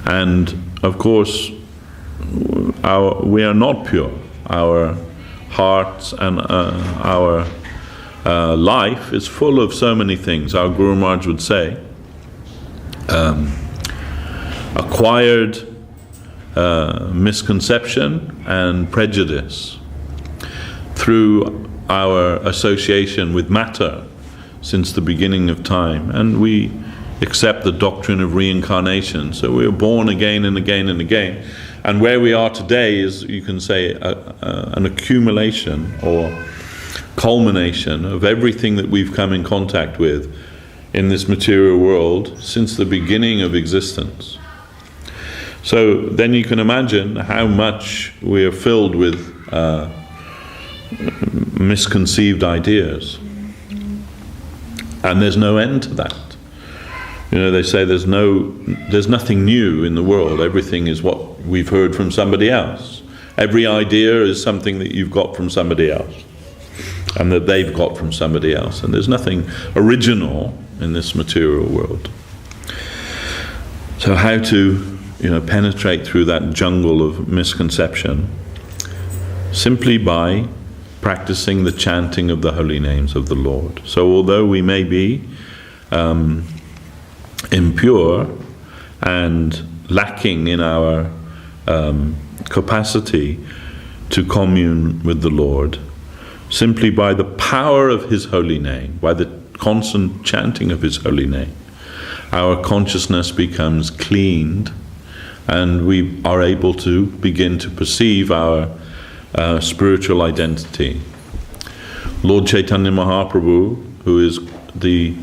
And of course, we are not pure. Our hearts and our life is full of so many things. Our Guru Maharaj would say, acquired misconception and prejudice through our association with matter since the beginning of time, and we accept the doctrine of reincarnation. So we are born again and again and again, and where we are today is, you can say, an accumulation or culmination of everything that we've come in contact with in this material world since the beginning of existence. So then you can imagine how much we are filled with misconceived ideas. And there's no end to that. You know, they say there's nothing new in the world. Everything is what we've heard from somebody else. Every idea is something that you've got from somebody else, and that they've got from somebody else. And there's nothing original in this material world. So how to, penetrate through that jungle of misconception? Simply by practicing the chanting of the holy names of the Lord. So although we may be impure and lacking in our capacity to commune with the Lord, simply by the power of His holy name, by the constant chanting of His holy name, our consciousness becomes cleaned, and we are able to begin to perceive our spiritual identity. Lord Chaitanya Mahaprabhu, who is the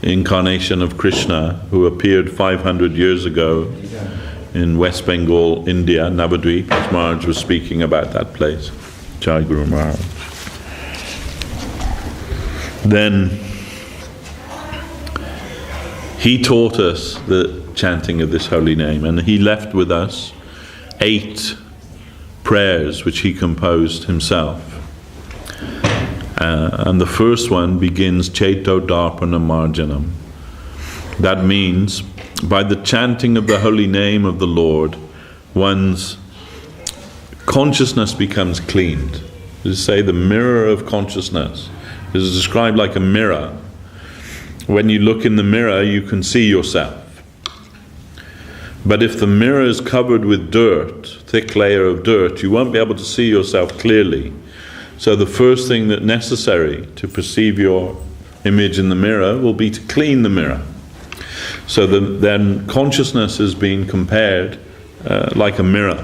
incarnation of Krishna, who appeared 500 years ago in West Bengal, India, Navadvip, as Maharaj was speaking about that place. Jai Guru Maharaj. Then he taught us the chanting of this holy name, and he left with us 8 prayers which he composed himself. And the first one begins Cheto Darpana Marjanam. That means by the chanting of the holy name of the Lord, one's consciousness becomes cleaned. You say the mirror of consciousness is described like a mirror. When you look in the mirror, you can see yourself. But if the mirror is covered with dirt, thick layer of dirt, you won't be able to see yourself clearly. So the first thing that's necessary to perceive your image in the mirror will be to clean the mirror. So then consciousness is being compared like a mirror,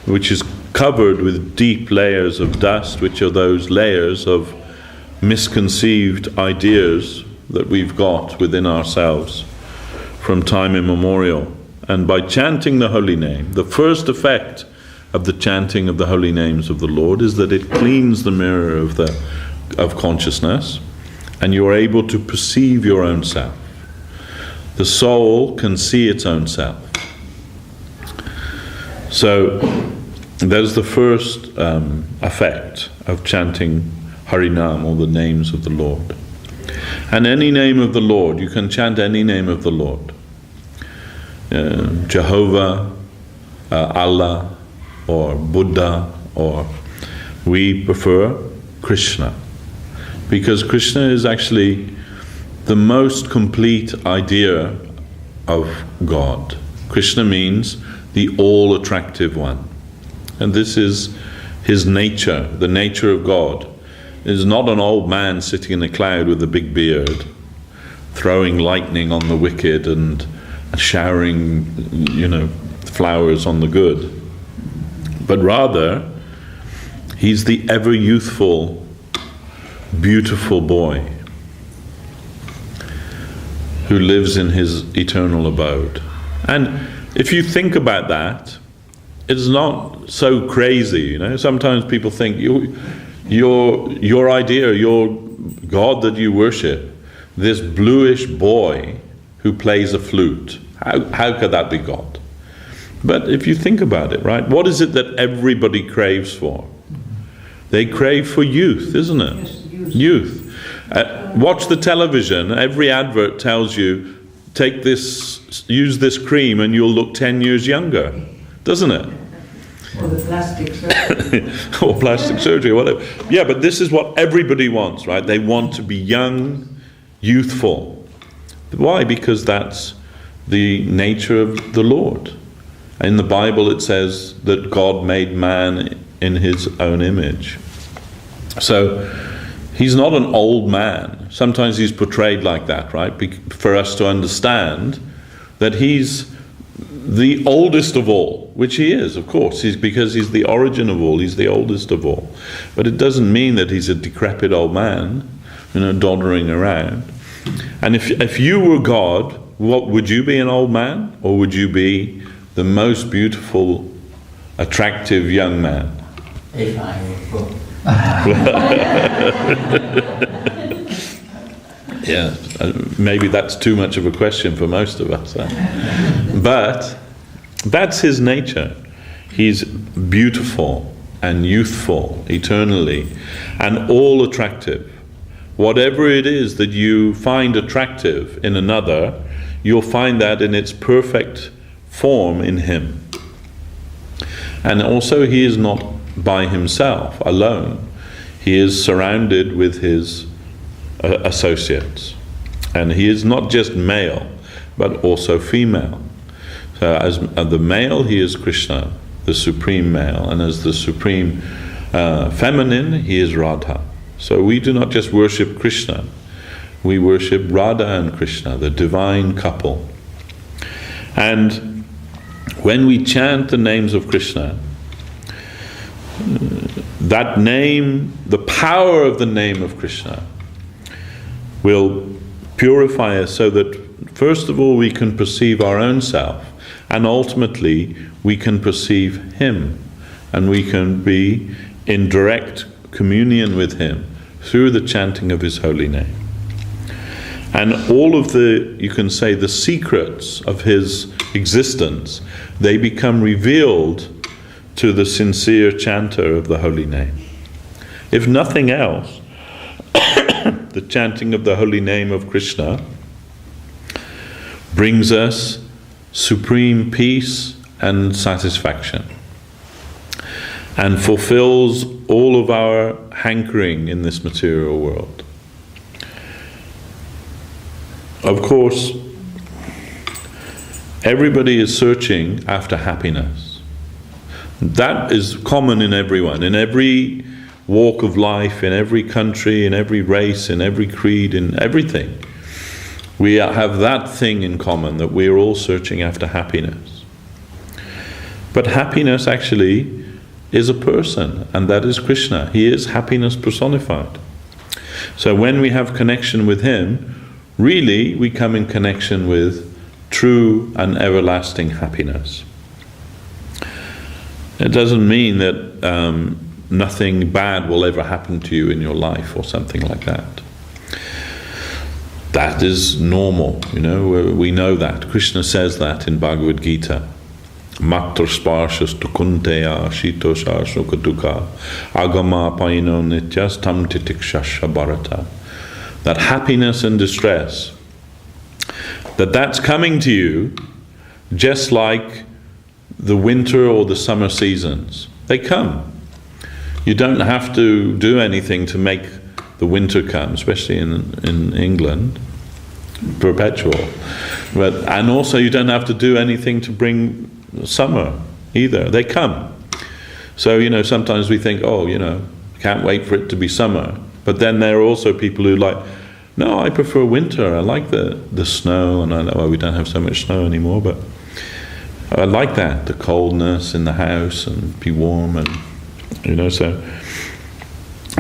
which is covered with deep layers of dust, which are those layers of misconceived ideas that we've got within ourselves from time immemorial. And by chanting the holy name, the first effect of the chanting of the holy names of the Lord is that it cleans the mirror of consciousness, and you are able to perceive your own self. The soul can see its own self. So there's the first effect of chanting Harinam, or the names of the Lord. And any name of the Lord, you can chant any name of the Lord. Jehovah, Allah, or Buddha, or we prefer Krishna. Because Krishna is actually the most complete idea of God. Krishna means the all-attractive one. And this is His nature, the nature of God. It is not an old man sitting in a cloud with a big beard, throwing lightning on the wicked and showering, flowers on the good. But rather, He's the ever-youthful, beautiful boy who lives in His eternal abode. And if you think about that, it's not so crazy. Sometimes people think your idea, your God that you worship, this bluish boy who plays a flute, how could that be God? But if you think about it, right, what is it that everybody craves for? They crave for youth, isn't it? Yes, youth. Watch the television. Every advert tells you use this cream and you'll look 10 years younger, doesn't it? Or the plastic surgery. Or plastic surgery, whatever. Yeah, but this is what everybody wants, right? They want to be young, youthful. Why? Because that's the nature of the Lord. In the Bible it says that God made man in his own image. So he's not an old man. Sometimes he's portrayed like that, right? For us to understand that he's the oldest of all, which he is, of course. Because he's the origin of all, he's the oldest of all. But it doesn't mean that he's a decrepit old man, doddering around. And if you were God, what would you be, an old man? Or would you be the most beautiful, attractive young man? If I were God. Yeah, maybe that's too much of a question for most of us. But that's his nature. He's beautiful and youthful eternally and all attractive. Whatever it is that you find attractive in another, you'll find that in its perfect form in him. And also he is not by himself alone. He is surrounded with his associates. And he is not just male, but also female. So as the male, he is Krishna, the supreme male. And as the supreme feminine, he is Radha. So we do not just worship Krishna, we worship Radha and Krishna, the divine couple. And when we chant the names of Krishna, that name, the power of the name of Krishna, will purify us so that first of all we can perceive our own self, and ultimately we can perceive him, and we can be in direct communion with him through the chanting of his holy name. And all of the, you can say, the secrets of his existence, they become revealed to the sincere chanter of the holy name. If nothing else, the chanting of the holy name of Krishna brings us supreme peace and satisfaction, and fulfills all of our hankering in this material world. Of course, everybody is searching after happiness. That is common in everyone, in every walk of life, in every country, in every race, in every creed, in everything. We have that thing in common, that we are all searching after happiness. But happiness actually is a person, and that is Krishna. He is happiness personified. So when we have connection with him, really we come in connection with true and everlasting happiness. It doesn't mean that nothing bad will ever happen to you in your life or something like that. That is normal, we know that. Krishna says that in Bhagavad Gita. Matra sparshas tukunteya shitosha sukatuka agama paino nityas tam titikshasha bharata. That happiness and distress, that's coming to you just like the winter or the summer seasons. They come. You don't have to do anything to make the winter come, especially in England, perpetual. And also you don't have to do anything to bring summer either. They come. So, sometimes we think, can't wait for it to be summer. But then there are also people who no, I prefer winter. I like the snow, and I know we don't have so much snow anymore, but I like that, the coldness in the house and be warm and, so.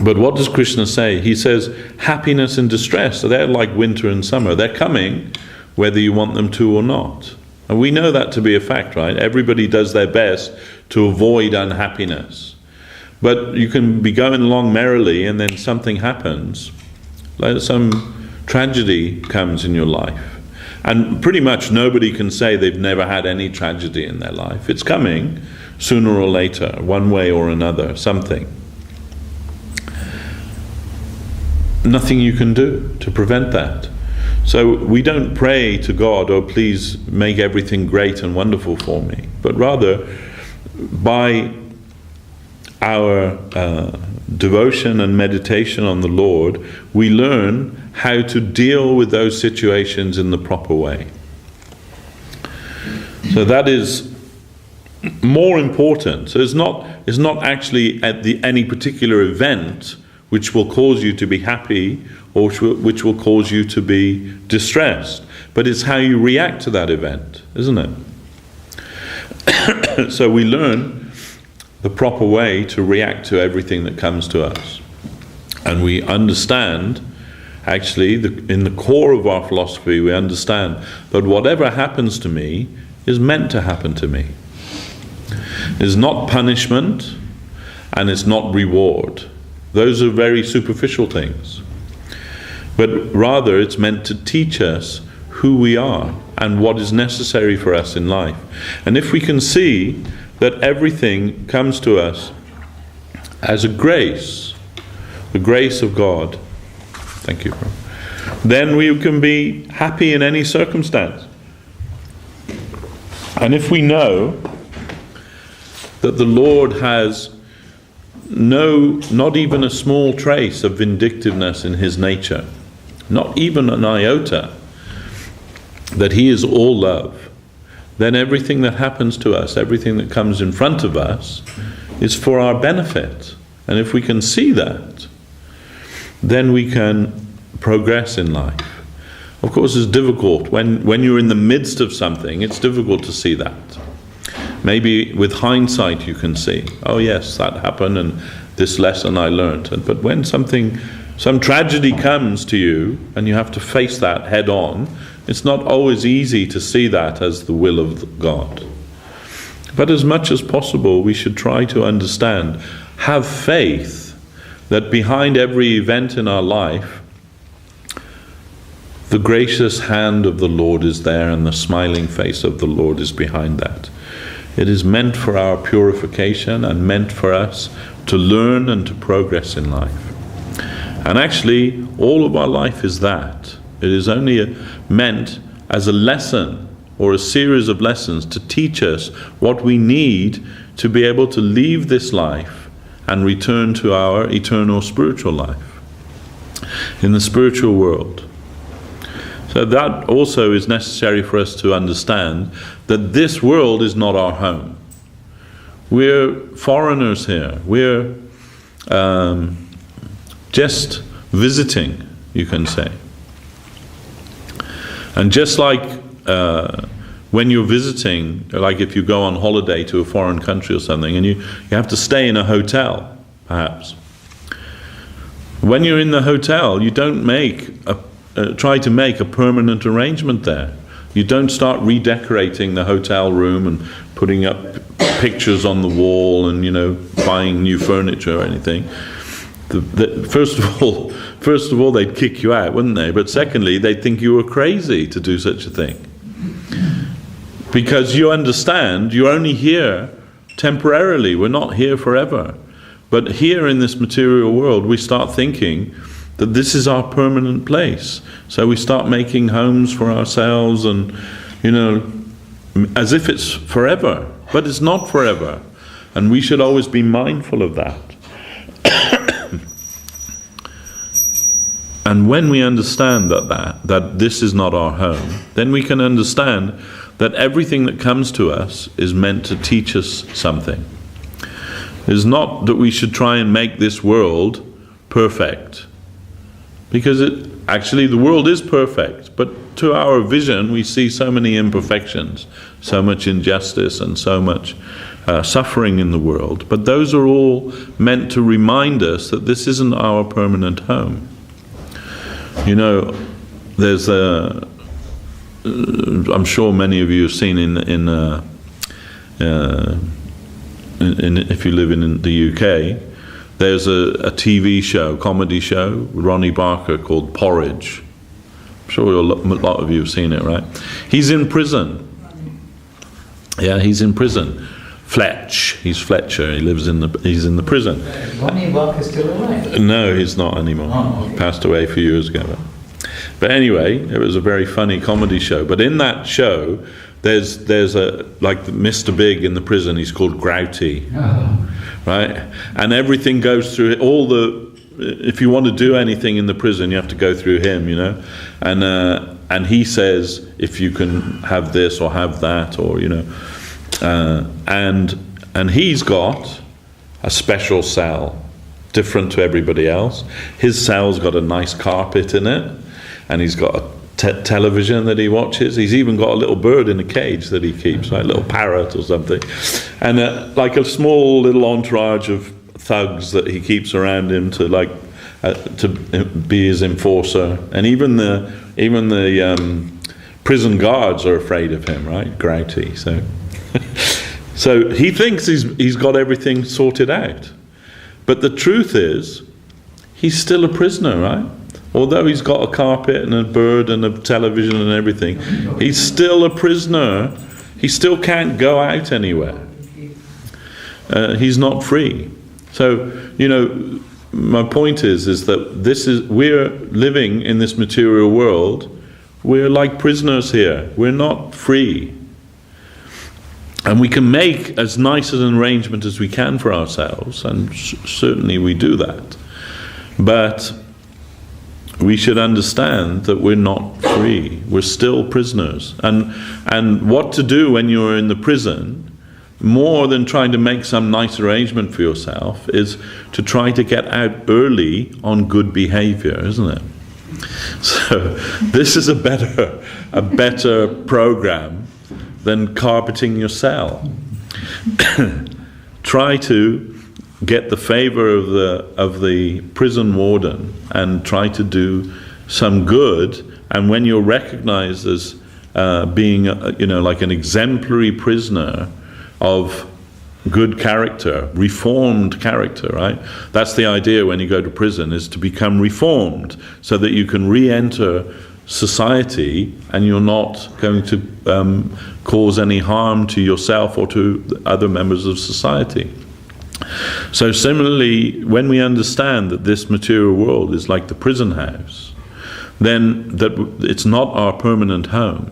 But what does Krishna say? He says happiness and distress, so they're like winter and summer. They're coming whether you want them to or not. And we know that to be a fact, right? Everybody does their best to avoid unhappiness. But you can be going along merrily and then something happens, like some tragedy comes in your life. And pretty much nobody can say they've never had any tragedy in their life. It's coming sooner or later, one way or another, something. Nothing you can do to prevent that. So we don't pray to God, oh please make everything great and wonderful for me, but rather by our devotion and meditation on the Lord, we learn how to deal with those situations in the proper way. So that is more important. So it's not actually at any particular event which will cause you to be happy or which will cause you to be distressed, but it's how you react to that event, isn't it? So we learn the proper way to react to everything that comes to us. And we understand, actually, in the core of our philosophy, we understand that whatever happens to me is meant to happen to me. It's not punishment, and it's not reward. Those are very superficial things. But rather, it's meant to teach us who we are and what is necessary for us in life. And if we can see that everything comes to us as a grace, the grace of God, thank you, Prabhu, then we can be happy in any circumstance. And if we know that the Lord has not even a small trace of vindictiveness in his nature, not even an iota, that he is all love, then everything that happens to us, everything that comes in front of us, is for our benefit. And if we can see that, then we can progress in life. Of course, it's difficult. When you're in the midst of something, it's difficult to see that. Maybe with hindsight you can see, oh yes, that happened and this lesson I learned. But when some tragedy comes to you and you have to face that head on, it's not always easy to see that as the will of God. But as much as possible, we should try to understand, have faith that behind every event in our life, the gracious hand of the Lord is there and the smiling face of the Lord is behind that. It is meant for our purification and meant for us to learn and to progress in life. And actually, all of our life is that. It is only meant as a lesson or a series of lessons to teach us what we need to be able to leave this life and return to our eternal spiritual life in the spiritual world. So that also is necessary for us to understand that this world is not our home. We're foreigners here. We're just visiting, you can say. And just like when you're visiting, like if you go on holiday to a foreign country or something, and you have to stay in a hotel, perhaps. When you're in the hotel, you don't try to make a permanent arrangement there. You don't start redecorating the hotel room and putting up pictures on the wall and, buying new furniture or anything. First of all, they'd kick you out, wouldn't they? But secondly, they'd think you were crazy to do such a thing. Because you understand, you're only here temporarily. We're not here forever. But here in this material world, we start thinking that this is our permanent place. So we start making homes for ourselves and, as if it's forever. But it's not forever. And we should always be mindful of that. And when we understand that this is not our home, then we can understand that everything that comes to us is meant to teach us something. It's not that we should try and make this world perfect. Because actually the world is perfect, but to our vision we see so many imperfections, so much injustice and so much suffering in the world. But those are all meant to remind us that this isn't our permanent home. There's I'm sure many of you have seen in if you live in the UK, there's a TV show, comedy show, with Ronnie Barker called Porridge. I'm sure a lot of you have seen it, right? He's in prison. Yeah, he's in prison. He's Fletcher. He's in the prison. Ronnie Barker still alive? No, he's not anymore. Oh, okay. Passed away a few years ago. But anyway, it was a very funny comedy show. But in that show, there's a, like Mr. Big in the prison, he's called Grouty, right? And everything goes through it. If you want to do anything in the prison, you have to go through him, you know. And he says if you can have this or have that, or, you know. And he's got a special cell, different to everybody else. His cell's got a nice carpet in it, and he's got a television that he watches. He's even got a little bird in a cage that he keeps, like a little parrot or something, and like a small little entourage of thugs that he keeps around him to be his enforcer. And even the prison guards are afraid of him, right? Grouty. So he thinks he's got everything sorted out, but the truth is he's still a prisoner, right? Although he's got a carpet and a bird and a television and everything, he's still a prisoner. He still can't go out anywhere. He's not free. So, you know, my point is that we're living in this material world. We're like prisoners here. We're not free. And we can make as nice an arrangement as we can for ourselves, and certainly we do that. But we should understand that we're not free. We're still prisoners. And what to do when you're in the prison, more than trying to make some nice arrangement for yourself, is to try to get out early on good behavior, isn't it? So this is a better program than carpeting your cell. Try to get the favor of the prison warden and try to do some good. And when you're recognized as being, like an exemplary prisoner of good character, reformed character, right? That's the idea when you go to prison, is to become reformed so that you can re-enter society and you're not going to cause any harm to yourself or to other members of society. So similarly, when we understand that this material world is like the prison house, then that it's not our permanent home,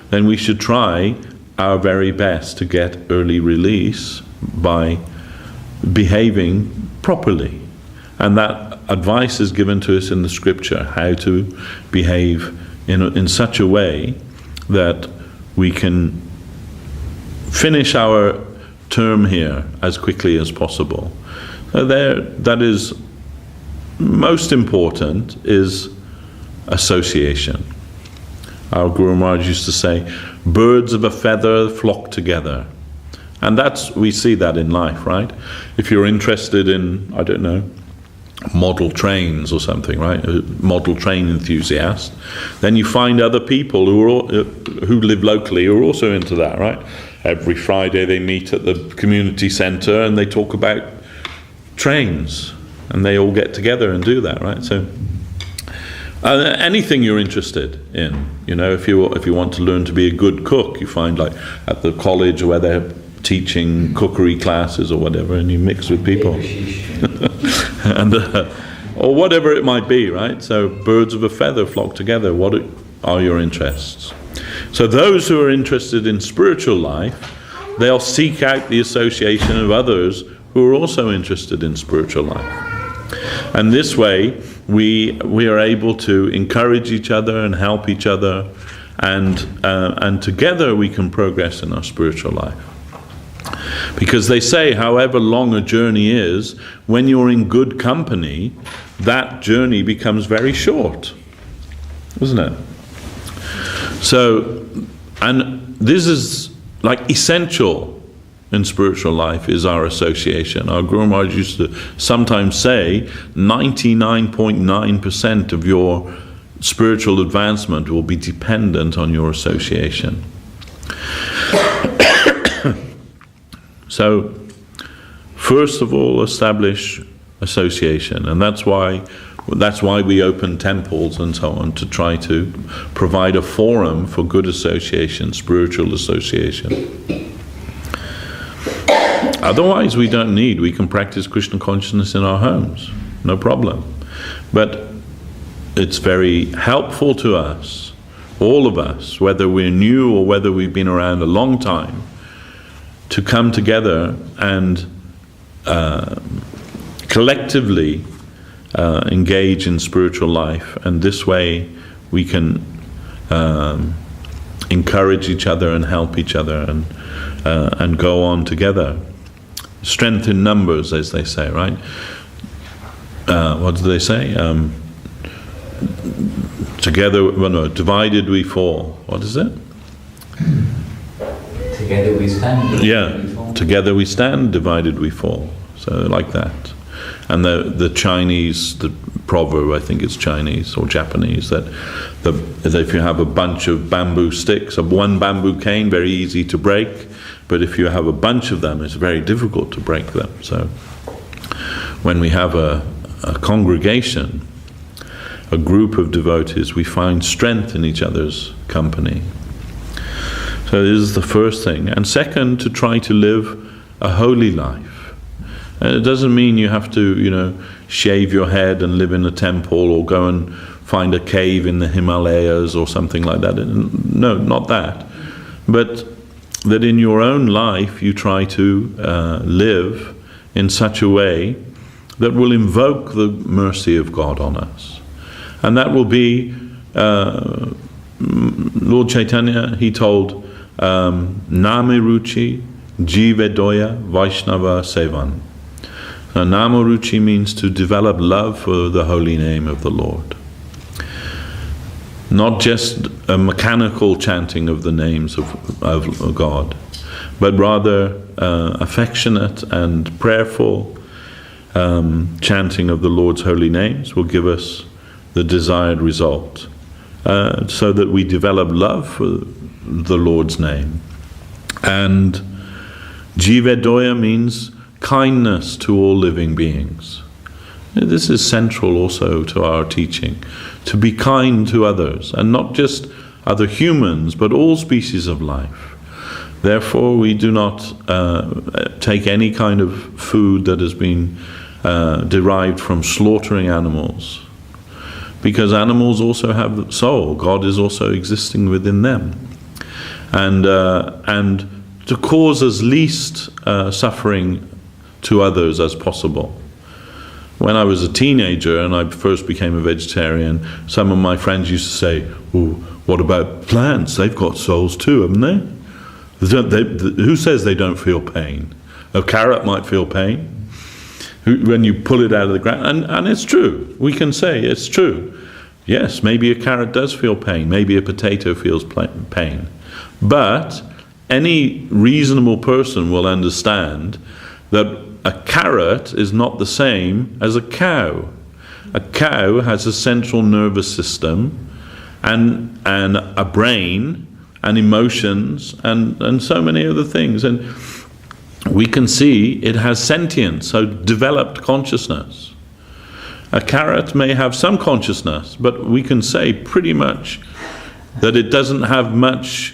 then we should try our very best to get early release by behaving properly. And that advice is given to us in the scripture, how to behave in such a way that we can finish our term here as quickly as possible. So that is most important, is association. Our Guru Maharaj used to say, birds of a feather flock together. And we see that in life, right? If you're interested in, I don't know, model trains or something, right? A model train enthusiast, then you find other people who live locally who are also into that, right? Every Friday they meet at the community centre and they talk about trains, and they all get together and do that, right? So anything you're interested in, if you want to learn to be a good cook, you find, like at the college where they're teaching cookery classes or whatever, and you mix with people. And or whatever it might be, right? So birds of a feather flock together. What are your interests? So those who are interested in spiritual life, they'll seek out the association of others who are also interested in spiritual life. And this way, we are able to encourage each other and help each other, and together we can progress in our spiritual life. Because they say, however long a journey is, when you're in good company, that journey becomes very short, isn't it? So, and this is like essential in spiritual life, is our association. Our Guru Maharaj used to sometimes say 99.9% of your spiritual advancement will be dependent on your association. So, first of all, establish association, and that's why we open temples and so on, to try to provide a forum for good association, spiritual association. Otherwise, we can practice Krishna consciousness in our homes, no problem. But it's very helpful to us, all of us, whether we're new or whether we've been around a long time, to come together and collectively engage in spiritual life, and this way we can encourage each other and help each other and go on together. Strength in numbers, as they say, right? What do they say? Divided we fall. What is it? Together we stand. Yeah, together we stand, divided we fall. So like that. And the Chinese, the proverb, I think it's Chinese or Japanese, that if you have a bunch of bamboo sticks, one bamboo cane, very easy to break, but if you have a bunch of them, it's very difficult to break them. So when we have a congregation, a group of devotees, we find strength in each other's company. So this is the first thing. And second, to try to live a holy life. And it doesn't mean you have to, shave your head and live in a temple or go and find a cave in the Himalayas or something like that. No, not that. But that in your own life you try to live in such a way that will invoke the mercy of God on us. And that will be, Lord Chaitanya, he told, Namaruchi Jivedoya Vaishnava Sevan. Now, Namaruchi means to develop love for the holy name of the Lord. Not just a mechanical chanting of the names of God, but rather affectionate and prayerful chanting of the Lord's holy names will give us the desired result, so that we develop love for the Lord's name. And Jivedoya means kindness to all living beings. This is central also to our teaching, to be kind to others, and not just other humans, but all species of life. Therefore, we do not take any kind of food that has been derived from slaughtering animals, because animals also have soul. God is also existing within them. And to cause as least suffering to others as possible. When I was a teenager and I first became a vegetarian, some of my friends used to say, "Oh, what about plants? They've got souls too, haven't they? Who says they don't feel pain? A carrot might feel pain when you pull it out of the ground." And it's true. We can say it's true. Yes, maybe a carrot does feel pain. Maybe a potato feels pain. But any reasonable person will understand that a carrot is not the same as a cow. A cow has a central nervous system and a brain and emotions and so many other things. And we can see it has sentience, so developed consciousness. A carrot may have some consciousness, but we can say pretty much that it doesn't have much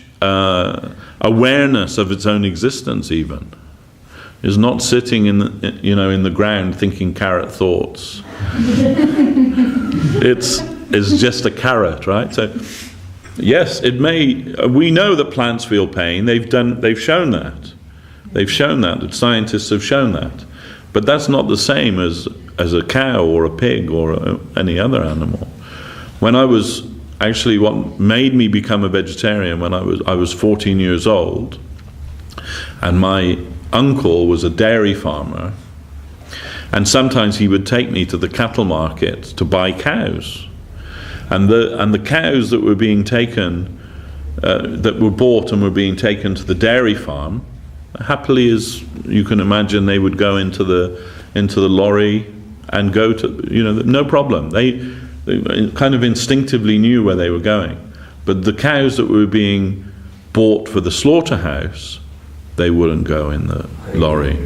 awareness of its own existence even. Is not sitting in the ground thinking carrot thoughts. It's just a carrot, right? So yes, it may. We know that plants feel pain. They've shown that. They've shown that scientists have shown that. But that's not the same as a cow or a pig or any other animal. When I was actually, what made me become a vegetarian when I was 14 years old, and my uncle was a dairy farmer, and sometimes he would take me to the cattle market to buy cows, and the cows that were being taken, that were bought and were being taken to the dairy farm, happily as you can imagine, they would go into the lorry and go to, no problem. They kind of instinctively knew where they were going. But the cows that were being bought for the slaughterhouse, they wouldn't go in the lorry.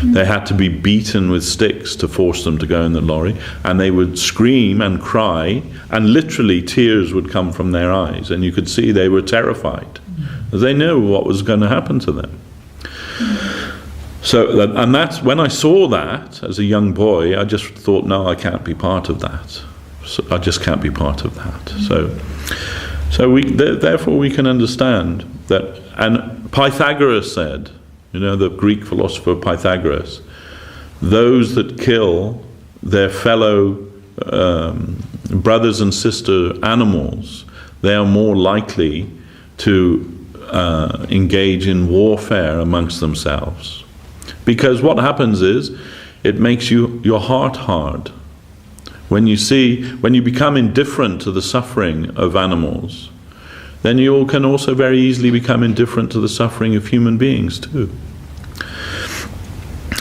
They had to be beaten with sticks to force them to go in the lorry, and they would scream and cry, and literally tears would come from their eyes, and you could see they were terrified. They knew what was going to happen to them. So, and that's when I saw that as a young boy, I just thought, no, I can't be part of that. So I just can't be part of that. So therefore we can understand that. And Pythagoras said, the Greek philosopher Pythagoras, those that kill their fellow brothers and sister animals, they are more likely to engage in warfare amongst themselves. Because what happens is, it makes your heart hard. When you become indifferent to the suffering of animals, then you can also very easily become indifferent to the suffering of human beings too.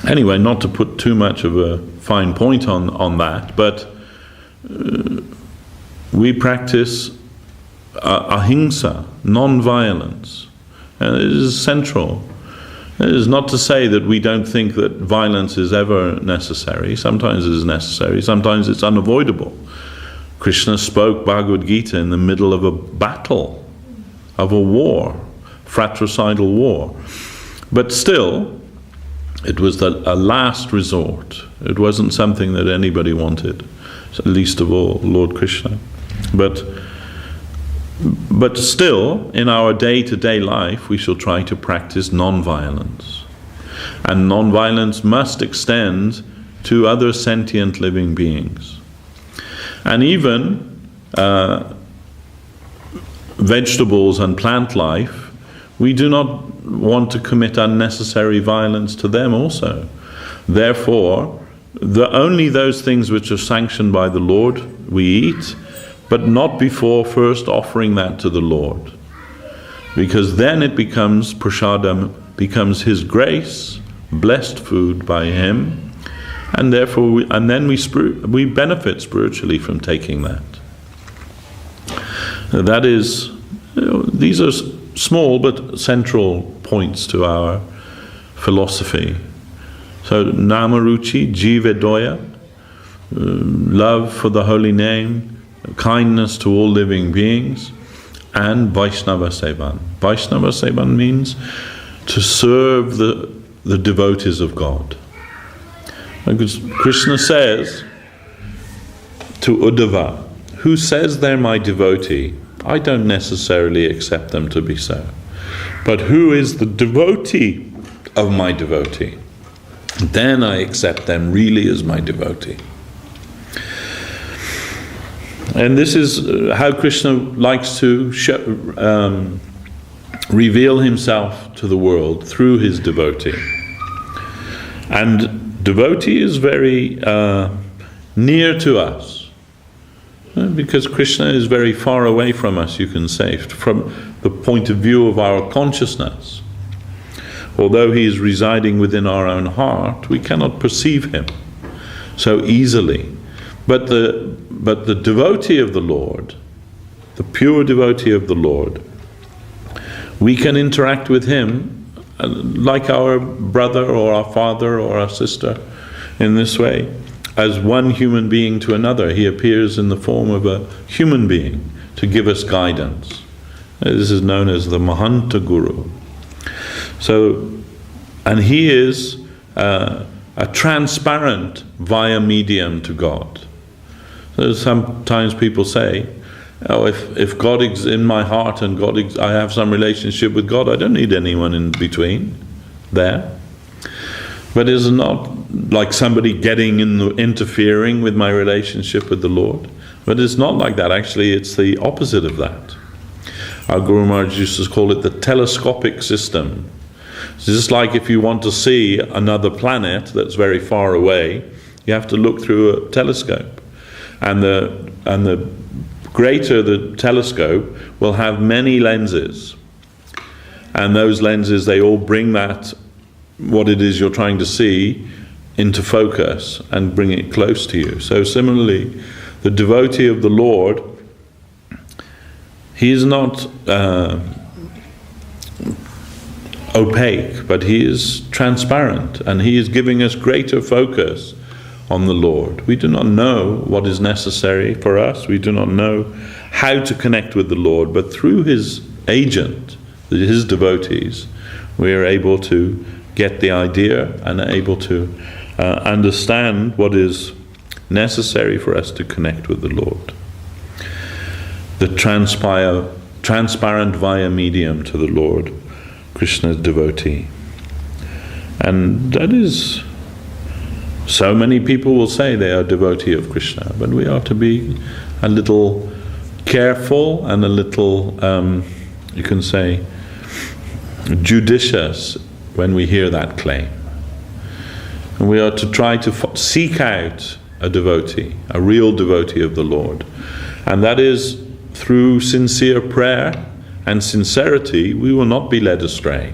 Anyway, not to put too much of a fine point on that, but we practice ahimsa, non-violence, and it is central. It is not to say that we don't think that violence is ever necessary. Sometimes it is necessary, sometimes it's unavoidable. Krishna spoke Bhagavad Gita in the middle of a battle, of a war, fratricidal war. But still, it was a last resort. It wasn't something that anybody wanted, least of all Lord Krishna. But still, in our day-to-day life, we shall try to practice non-violence. And non-violence must extend to other sentient living beings. And even vegetables and plant life, we do not want to commit unnecessary violence to them also. Therefore, only those things which are sanctioned by the Lord we eat, but not before first offering that to the Lord. Because then it becomes prasadam, becomes His grace, blessed food by Him, and therefore we benefit spiritually from taking that. That is, these are small but central points to our philosophy. So namaruchi, jivedoya, love for the holy name, kindness to all living beings, and Vaishnava Sevan. Vaishnava Sevan means to serve the devotees of God. Because Krishna says to Uddhava, who says they're my devotee, I don't necessarily accept them to be so. But who is the devotee of my devotee? Then I accept them really as my devotee. And this is how Krishna likes to reveal Himself to the world through His devotee. And devotee is very near to us, because Krishna is very far away from us, you can say, from the point of view of our consciousness. Although He is residing within our own heart, we cannot perceive Him so easily. But the devotee of the Lord, the pure devotee of the Lord, we can interact with him like our brother or our father or our sister in this way, as one human being to another. He appears in the form of a human being to give us guidance. This is known as the Mahanta Guru. So, and he is a transparent via medium to God. So sometimes people say, oh, if God is in my heart and I have some relationship with God, I don't need anyone in between there. But it's not like somebody interfering with my relationship with the Lord. But it's not like that. Actually, it's the opposite of that. Our Guru Maharaj used to call it the telescopic system. It's just like if you want to see another planet that's very far away, you have to look through a telescope. And the greater the telescope will have many lenses. And those lenses, they all bring that, what it is you're trying to see, into focus and bring it close to you. So similarly, the devotee of the Lord, he is not opaque, but he is transparent, and he is giving us greater focus on the Lord. We do not know what is necessary for us. We do not know how to connect with the Lord, but through his agent, his devotees, we are able to get the idea and able to understand what is necessary for us to connect with the Lord. The transparent via medium to the Lord, Krishna's devotee. And that is, so many people will say they are devotee of Krishna, but we are to be a little careful and a little, you can say, judicious when we hear that claim. And we are to try to seek out a devotee, a real devotee of the Lord. And that is through sincere prayer and sincerity, we will not be led astray.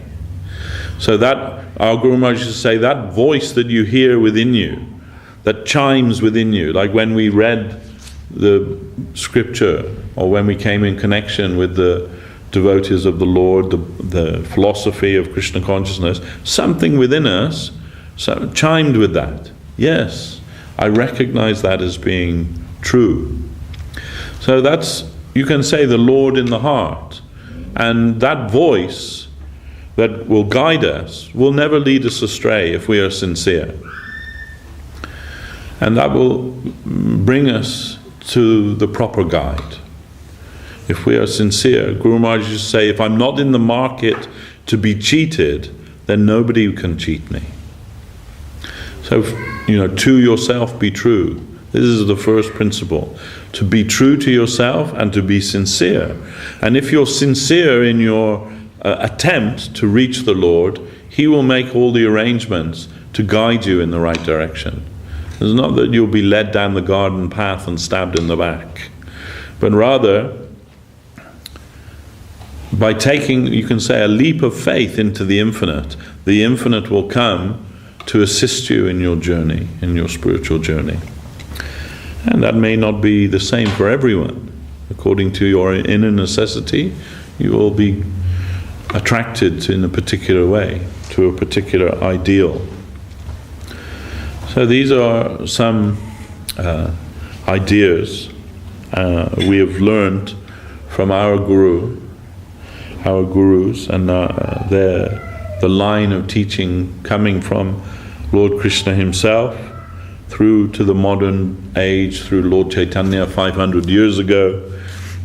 So that, our Guru Maharaj used to say, that voice that you hear within you, that chimes within you, like when we read the scripture, or when we came in connection with the devotees of the Lord, the philosophy of Krishna consciousness, something within us chimed with that. Yes, I recognize that as being true. So that's, you can say, the Lord in the heart. And that voice that will guide us will never lead us astray if we are sincere. And that will bring us to the proper guide. If we are sincere, Guru Maharaj used to say, if I'm not in the market to be cheated, then nobody can cheat me. So, to yourself be true. This is the first principle. To be true to yourself and to be sincere. And if you're sincere in your attempt to reach the Lord, He will make all the arrangements to guide you in the right direction. It's not that you'll be led down the garden path and stabbed in the back, but rather by taking, you can say, a leap of faith into the infinite will come to assist you in your journey, in your spiritual journey. And that may not be the same for everyone. According to your inner necessity, you will be attracted in a particular way, to a particular ideal. So these are some ideas we have learned from our gurus, and the line of teaching coming from Lord Krishna himself through to the modern age, through Lord Chaitanya 500 years ago,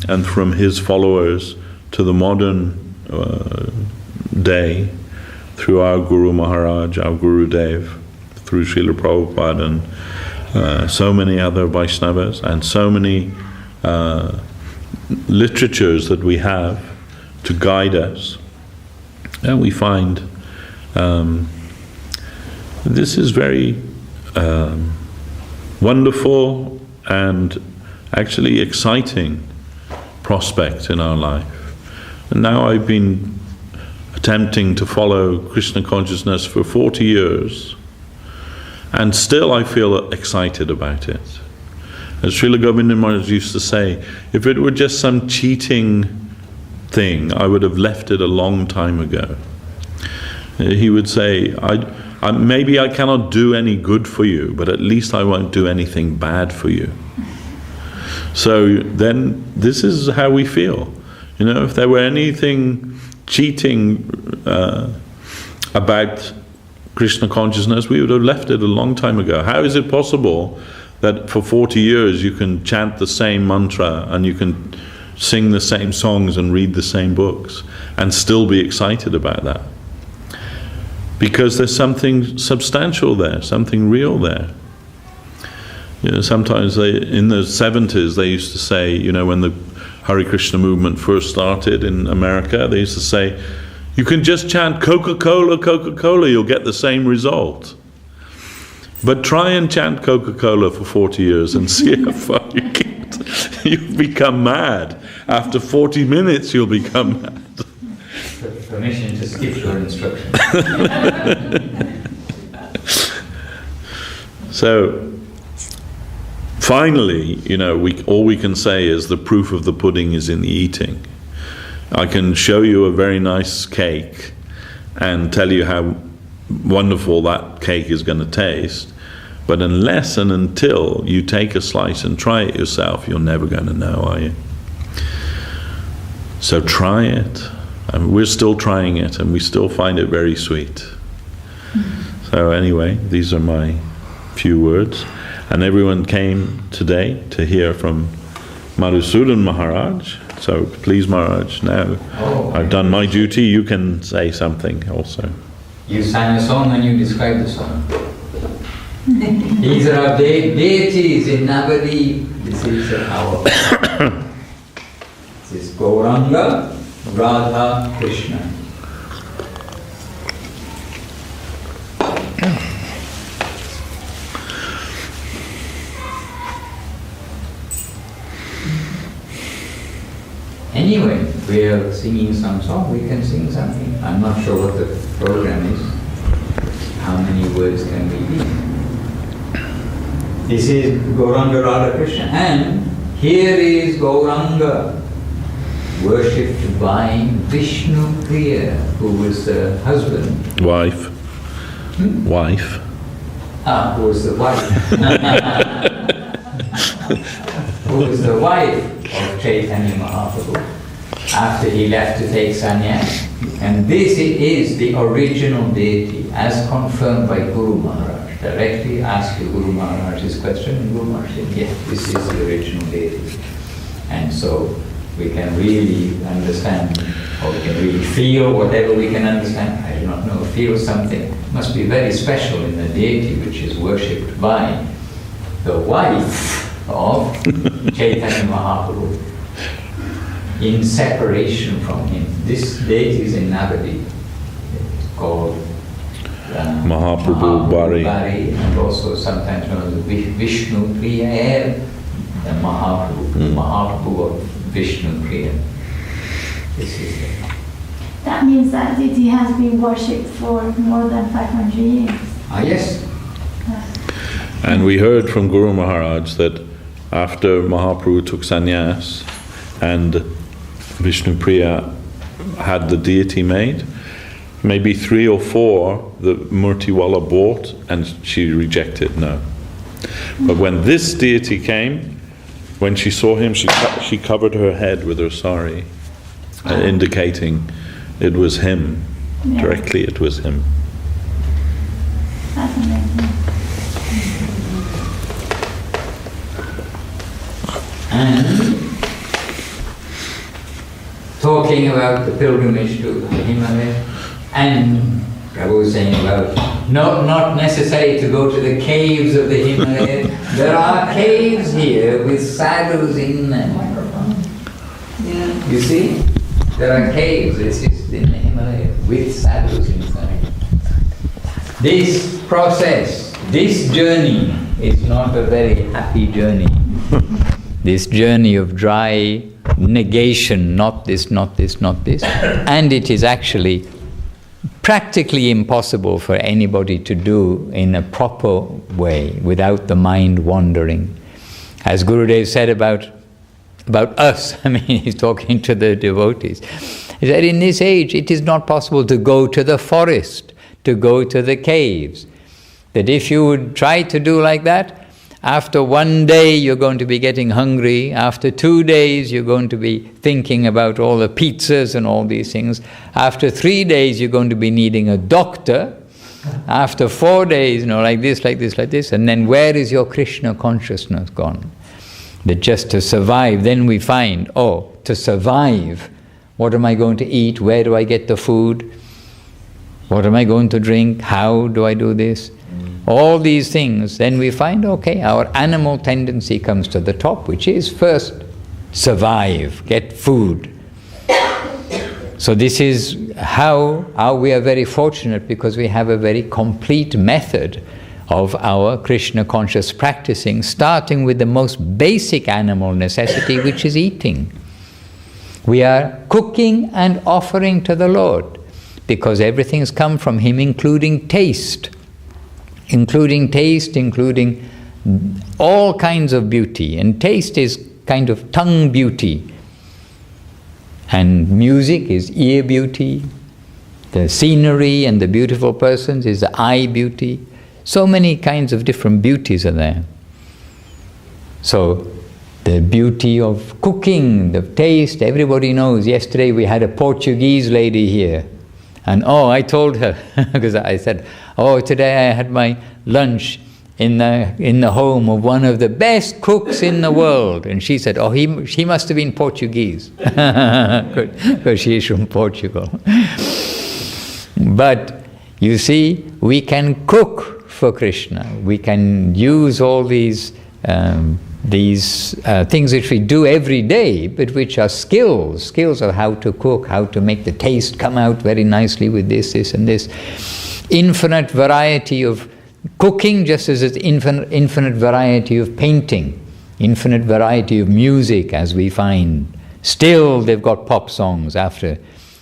and from his followers to the modern day, through our Guru Maharaj, our Guru Dev, through Srila Prabhupada and so many other Vaishnavas, and so many literatures that we have to guide us. And we find this is very wonderful and actually exciting prospect in our life. And now I've been attempting to follow Krishna consciousness for 40 years, and still I feel excited about it. As Srila Govinda Maharaj used to say, if it were just some cheating thing, I would have left it a long time ago. He would say, maybe I cannot do any good for you, but at least I won't do anything bad for you. So then this is how we feel. If there were anything cheating about Krishna consciousness, we would have left it a long time ago. How is it possible that for 40 years you can chant the same mantra and you can sing the same songs and read the same books and still be excited about that? Because there's something substantial there, something real there. Sometimes in the 70s they used to say, when the Hare Krishna movement first started in America, they used to say, you can just chant Coca-Cola, Coca-Cola, you'll get the same result. But try and chant Coca-Cola for 40 years and see how far you get. You'll become mad. After 40 minutes you'll become mad. Permission to skip your instructions. So, finally, all we can say is the proof of the pudding is in the eating. I can show you a very nice cake and tell you how wonderful that cake is going to taste, but unless and until you take a slice and try it yourself, you're never going to know, are you? So try it. And we're still trying it, and we still find it very sweet. So anyway, these are my few words. And everyone came today to hear from Madhusudan Maharaj. So please, Maharaj, now I've done my duty, you can say something also. You sang a song and you described the song. These are our deities in Navadip. This is our. This is Gauranga, Radha, Krishna. Anyway, we are singing some song, we can sing something. I'm not sure what the program is. How many words can we be? This is Gauranga Radha Krishna, and here is Gauranga, worshipped by Vishnu Priya, who was the husband. Wife. Wife. Who was the wife. Who was the wife of Chaitanya Mahaprabhu after he left to take sannyas. And this is the original deity as confirmed by Guru Maharaj. Directly ask Guru Maharaj this question, and Guru Maharaj said, yes, this is the original deity. And so we can really understand, or we can really feel whatever we can understand. I do not know, feel something. It must be very special in the deity which is worshipped by the wife of Chaitanya Mahaprabhu in separation from him. This deity is in Navadip. It's called Mahaprabhu Bari, and also sometimes known as Vishnu Priya, the Mahaprabhu of Vishnu Priya. This is it. That means that deity has been worshipped for more than 500 years. Yes. And we heard from Guru Maharaj that after Mahaprabhu took sannyas and Vishnu Priya had the deity made, maybe 3 or 4 the Murtiwala bought and she rejected, no. But when this deity came, when she saw him, she covered her head with her sari, indicating it was him. Yeah. Directly it was him. That's amazing. And talking about the pilgrimage to the Himalaya, and Prabhu was saying about not necessary to go to the caves of the Himalaya. There are caves here with sadhus in them. You see? There are caves, this is in the Himalaya, with sadhus inside. This process, this journey is not a very happy journey. This journey of dry negation, not this, not this, not this. And it is actually practically impossible for anybody to do in a proper way without the mind wandering. As Gurudev said about us, I mean, he's talking to the devotees. He said, in this age, it is not possible to go to the forest, to go to the caves. That if you would try to do like that, after 1 day you're going to be getting hungry, after 2 days you're going to be thinking about all the pizzas and all these things, after 3 days you're going to be needing a doctor, after 4 days, like this, like this, like this, and then where is your Krishna consciousness gone? That just to survive, then we find, to survive, what am I going to eat, where do I get the food, what am I going to drink, how do I do this? All these things, then we find, our animal tendency comes to the top, which is first survive, get food. So this is how we are very fortunate, because we have a very complete method of our Krishna conscious practicing, starting with the most basic animal necessity, which is eating. We are cooking and offering to the Lord, because everything's come from Him, including taste, including all kinds of beauty. And taste is kind of tongue beauty. And music is ear beauty. The scenery and the beautiful persons is the eye beauty. So many kinds of different beauties are there. So the beauty of cooking, the taste, everybody knows. Yesterday we had a Portuguese lady here. And I told her, because I said, today I had my lunch in the home of one of the best cooks in the world. And she said, oh, she must have been Portuguese, because she is from Portugal. But you see, we can cook for Krishna. We can use all these things which we do every day, but which are skills of how to cook, how to make the taste come out very nicely with this and this. Infinite variety of cooking, just as it's infinite variety of painting, infinite variety of music, as we find. Still, they've got pop songs. After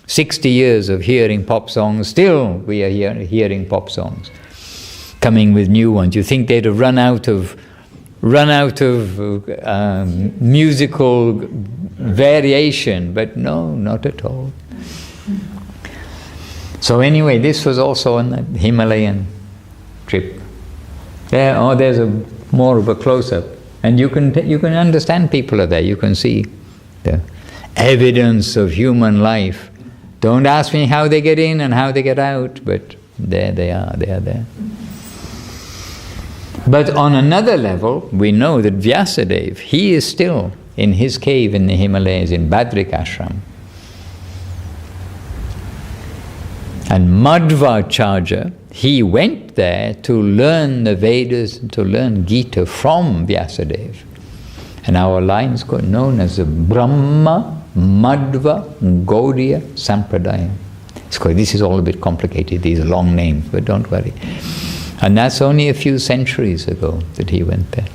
60 years of hearing pop songs, still we are hearing pop songs, coming with new ones. You think they'd have run out of musical variation, but no, not at all. So anyway, this was also on the Himalayan trip. There's more of a close-up, and you can understand people are there. You can see the evidence of human life. Don't ask me how they get in and how they get out, but there they are. They are there. But on another level, we know that Vyasadeva, he is still in his cave in the Himalayas, in Badrik Ashram. And Madhvacharya, he went there to learn the Vedas, to learn Gita from Vyasadeva. And our line's known as the Brahma Madhva Gaudiya Sampradaya. This is all a bit complicated, these are long names, but don't worry. And that's only a few centuries ago that he went there.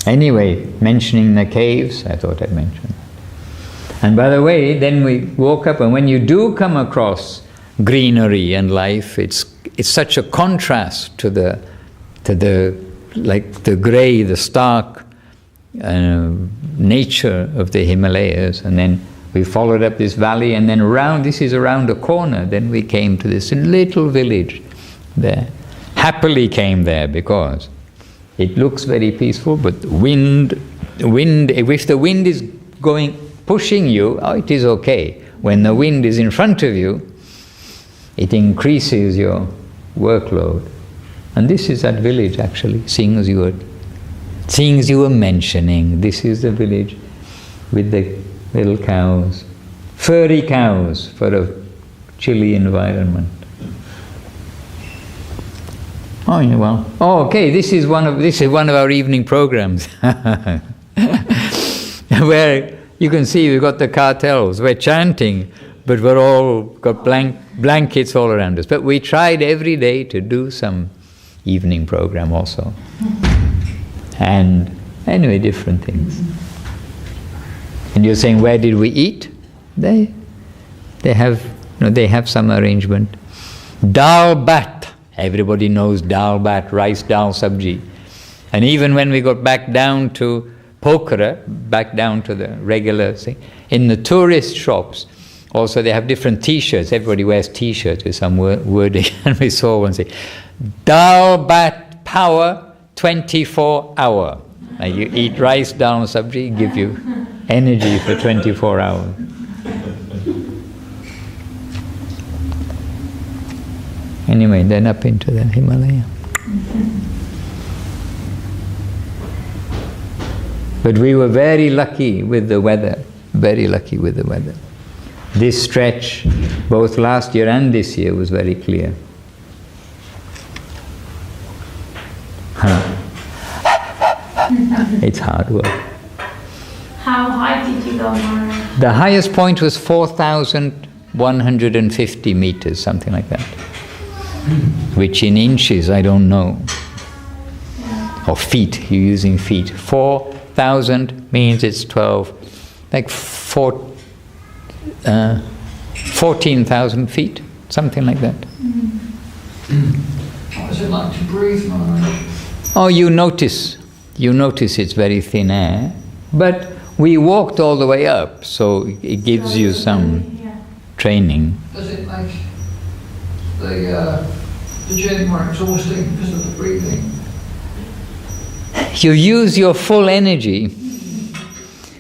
Anyway, mentioning the caves, I thought I'd mention that. And by the way, then we woke up, and when you do come across greenery and life, it's such a contrast to the grey, the stark nature of the Himalayas. And then we followed up this valley, and then this is around a corner, then we came to this little village there. Happily came there because it looks very peaceful, but the wind, if the wind is pushing you, it is okay. When the wind is in front of you, it increases your workload. And this is that village actually, seeing as you were mentioning, this is the village with the little cows, furry cows for a chilly environment. Oh, yeah, well. Oh, okay. This is one of our evening programs, where you can see we've got the cartels. We're chanting, but we're all got blankets all around us. But we tried every day to do some evening program also, and anyway, different things. And you're saying, where did we eat? They have some arrangement. Dal bat. Everybody knows dal bat, rice dal sabji. And even when we got back down to Pokhara, back down to the regular thing, in the tourist shops, also they have different T-shirts. Everybody wears T-shirts with some wording. And we saw one say, dal bat power 24 hour. Like you eat rice dal sabji, give you energy for 24 hours. Anyway, then up into the Himalaya. But we were very lucky with the weather, very lucky with the weather. This stretch, both last year and this year, was very clear. It's hard work. How high did you go, Maharaj? The highest point was 4,150 meters, something like that. Which in inches, I don't know. Or feet, you're using feet. 4,000 means it's 14,000 feet, something like that. What was it like to breathe, Maharaj? Oh, you notice it's very thin air, but we walked all the way up, so it gives you some training. Does it make the journey more exhausting because of the breathing? You use your full energy,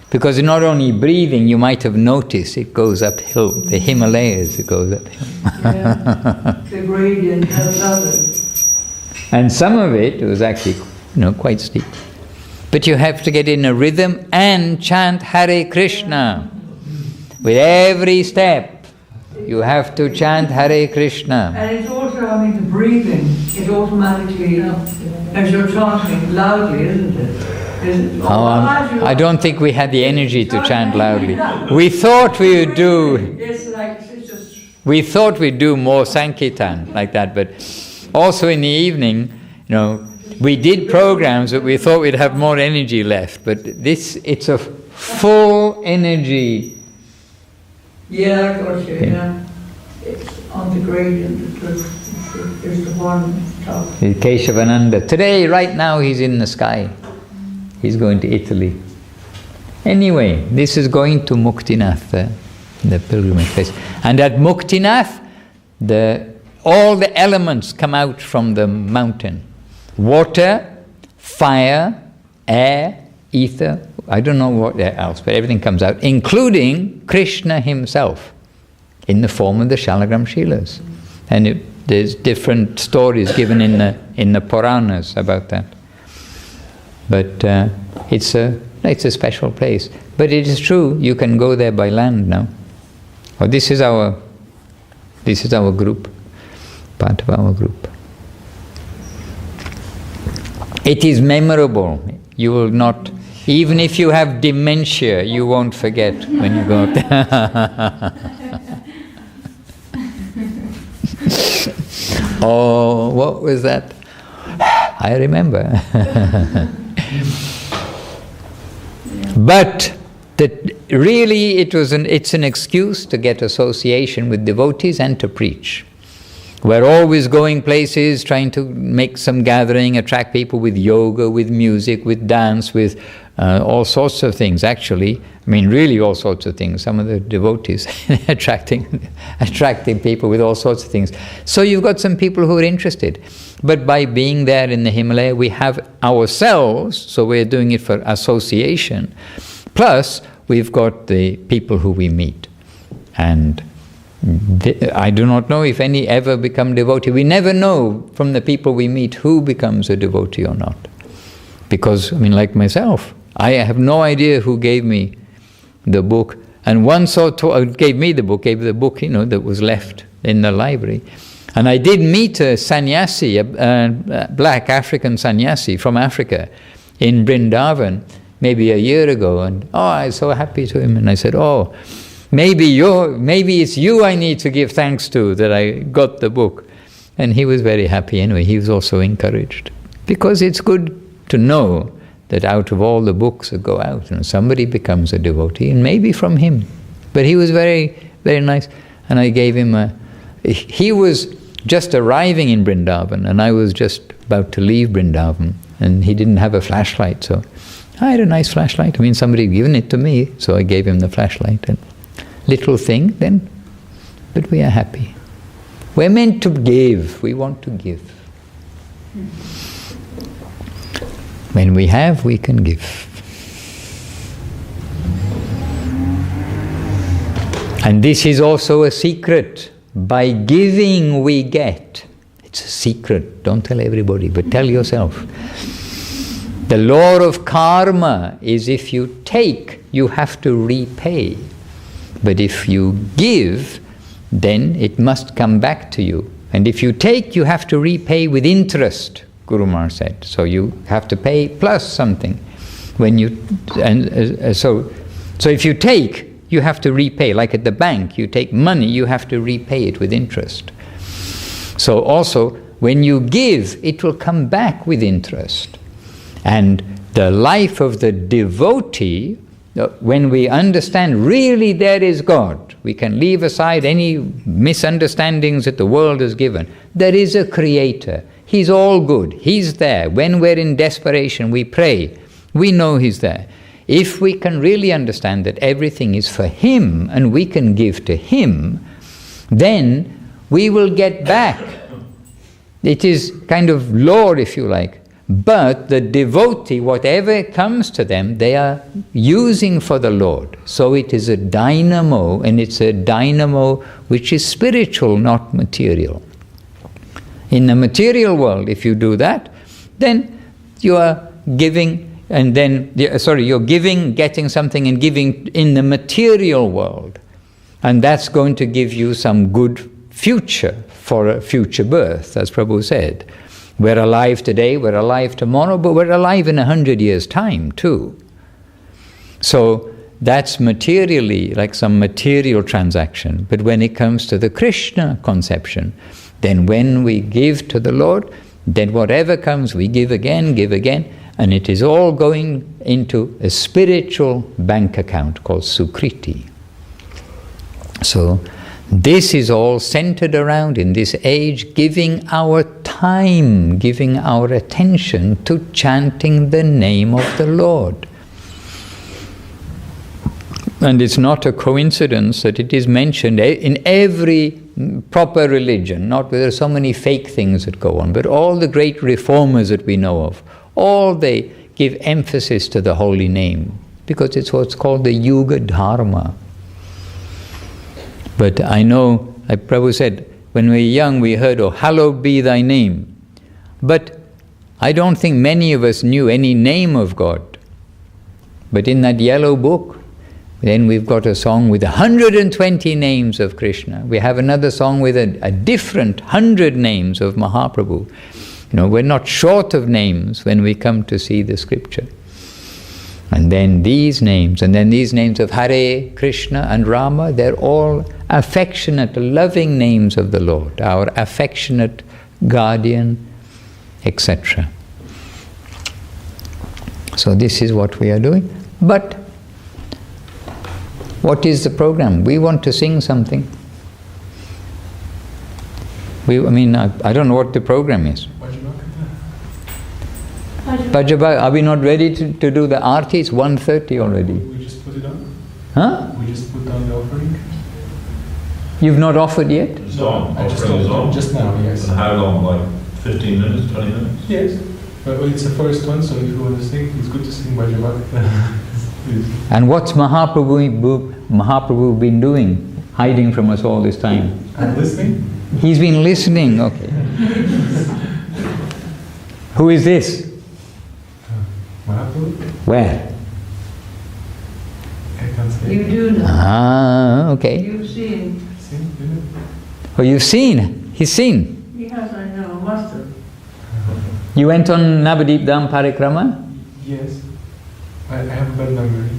because not only breathing, you might have noticed it goes uphill. The Himalayas, it goes uphill. The gradient has others. And some of it was actually, quite steep. But you have to get in a rhythm and chant Hare Krishna. With every step, you have to chant Hare Krishna. And it's also, the breathing is automatically, as you're chanting loudly, isn't it? I don't think we had the energy to chant loudly. We thought we would do. We thought we'd do more Sankirtan like that, but also in the evening, we did programs that we thought we'd have more energy left. But it's a full energy. Yeah, I got you. Yeah. It's on the gradient. There's the one top. Keshavananda. Today, right now, he's in the sky. He's going to Italy. Anyway, this is going to Muktinath, the pilgrimage place. And at Muktinath, all the elements come out from the mountain. Water, fire, air, ether. I don't know what else, but everything comes out, including Krishna himself, in the form of the Shalagram Shilas. And there's different stories given in the Puranas about that. But it's a special place. But it is true, you can go there by land now. Oh, this is our group, part of our group. It is memorable. You will not, even if you have dementia, you won't forget when you go there. Oh, what was that? I remember. But really it's an excuse to get association with devotees and to preach. We're always going places, trying to make some gathering, attract people with yoga, with music, with dance, with all sorts of things, actually. Really all sorts of things. Some of the devotees attracting people with all sorts of things. So you've got some people who are interested. But by being there in the Himalaya, we have ourselves, so we're doing it for association. Plus, we've got the people who we meet. And I do not know if any ever become devotee. We never know from the people we meet who becomes a devotee or not. Because, like myself, I have no idea who gave me the book. And once or twice, gave the book, that was left in the library. And I did meet a sannyasi, a black African sannyasi from Africa in Vrindavan, maybe a year ago. And I was so happy to him. And I said, maybe it's you I need to give thanks to that I got the book. And he was very happy anyway. He was also encouraged. Because it's good to know that out of all the books that go out, somebody becomes a devotee, and maybe from him. But he was very, very nice. And I gave him he was just arriving in Vrindavan, and I was just about to leave Vrindavan, and he didn't have a flashlight, so I had a nice flashlight. Somebody had given it to me, so I gave him the flashlight. And little thing then, but we are happy. We're meant to give. We want to give. When we have, we can give. And this is also a secret. By giving, we get. It's a secret. Don't tell everybody, but tell yourself. The law of karma is if you take, you have to repay. But if you give, then it must come back to you. And if you take, you have to repay with interest, Guru Maharaj said. So you have to pay plus something. So if you take, you have to repay. Like at the bank, you take money, you have to repay it with interest. So also, when you give, it will come back with interest. And the life of the devotee, when we understand really there is God, we can leave aside any misunderstandings that the world has given. There is a creator. He's all good. He's there. When we're in desperation, we pray. We know He's there. If we can really understand that everything is for Him and we can give to Him, then we will get back. It is kind of law, if you like. But the devotee, whatever comes to them, they are using for the Lord. So it is a dynamo, and it's a dynamo which is spiritual, not material. In the material world, if you do that, then you are giving, and then, you're giving, getting something and giving in the material world. And that's going to give you some good future for a future birth, as Prabhu said. We're alive today, we're alive tomorrow, but we're alive in 100 years' time too. So that's materially, like some material transaction. But when it comes to the Krishna conception, then when we give to the Lord, then whatever comes, we give again, and it is all going into a spiritual bank account called Sukriti. So this is all centered around, in this age, giving our time, giving our attention to chanting the name of the Lord. And it's not a coincidence that it is mentioned in every proper religion, not that there are so many fake things that go on, but all the great reformers that we know of, all they give emphasis to the holy name, because it's what's called the Yuga Dharma. But I know, like Prabhu said, when we were young we heard, oh, hallowed be thy name. But I don't think many of us knew any name of God. But in that yellow book, then we've got a song with 120 names of Krishna. We have another song with a different 100 names of Mahaprabhu. You know, we're not short of names when we come to see the scripture. And then these names of Hare, Krishna and Rama, they're all affectionate, loving names of the Lord, our affectionate guardian, etc. So this is what we are doing. But what is the program? We want to sing something. I don't know what the program is. Bhajabha, are we not ready to do the arti? It's 1:30 already. We just put it on? Huh? We just put on the offering? You've not offered yet? It's on. I just Offering is on. just now, yes. And how long? Like 15 minutes, 20 minutes? Yes. But it's the first one, so if you want to sing, it's good to sing Bhajabha. And what's Mahaprabhu been doing, hiding from us all this time? I'm listening. He's been listening, okay. Who is this? Mahaprabhu? Where? I can't say. You do know. Ah, okay. You've seen. Sing, you know? Oh, you've seen? He's seen. Yes, I know. Must have. You went on Navadip Dham Parikrama? Yes. I have a bad memory.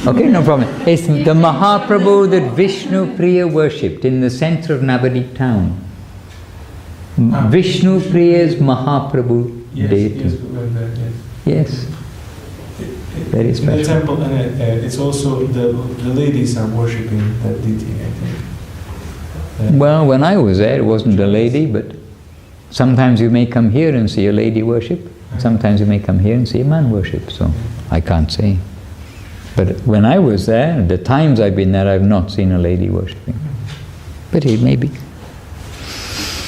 Okay, no problem. It's the Mahaprabhu that Vishnu Priya worshipped in the center of Navadip town. Vishnu Priya's Mahaprabhu deity. Yes, we went there, yes. Yes. Very In special. the temple, and it's also the ladies are worshipping that deity, I think. Well, when I was there, it wasn't a lady, but sometimes you may come here and see a lady worship. Sometimes you may come here and see a man worship. So I can't say. But when I was there, the times I've been there, I've not seen a lady worshipping. But it may be.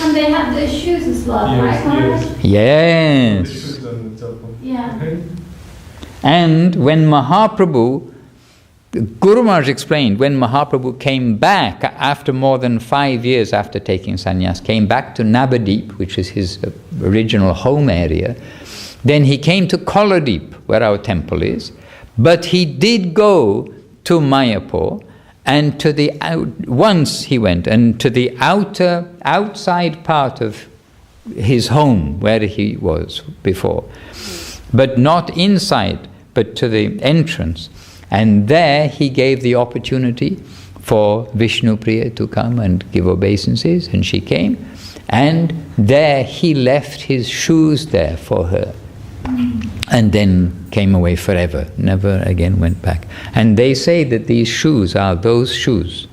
And they have the shoes as well, right, Maharaj? Yes. The shoes on the temple. Yeah. Okay. And when Mahaprabhu, Guru Maharaj explained, when Mahaprabhu came back after more than 5 years after taking sannyas, came back to Navadip, which is his original home area, then he came to Koladip, where our temple is, but he did go to Mayapur, and to the once he went, and to the outside part of his home, where he was before, but not inside, but to the entrance. And there he gave the opportunity for Vishnu Priya to come and give obeisances, and she came, and there he left his shoes there for her, and then came away forever, never again went back. And they say that these shoes are those shoes.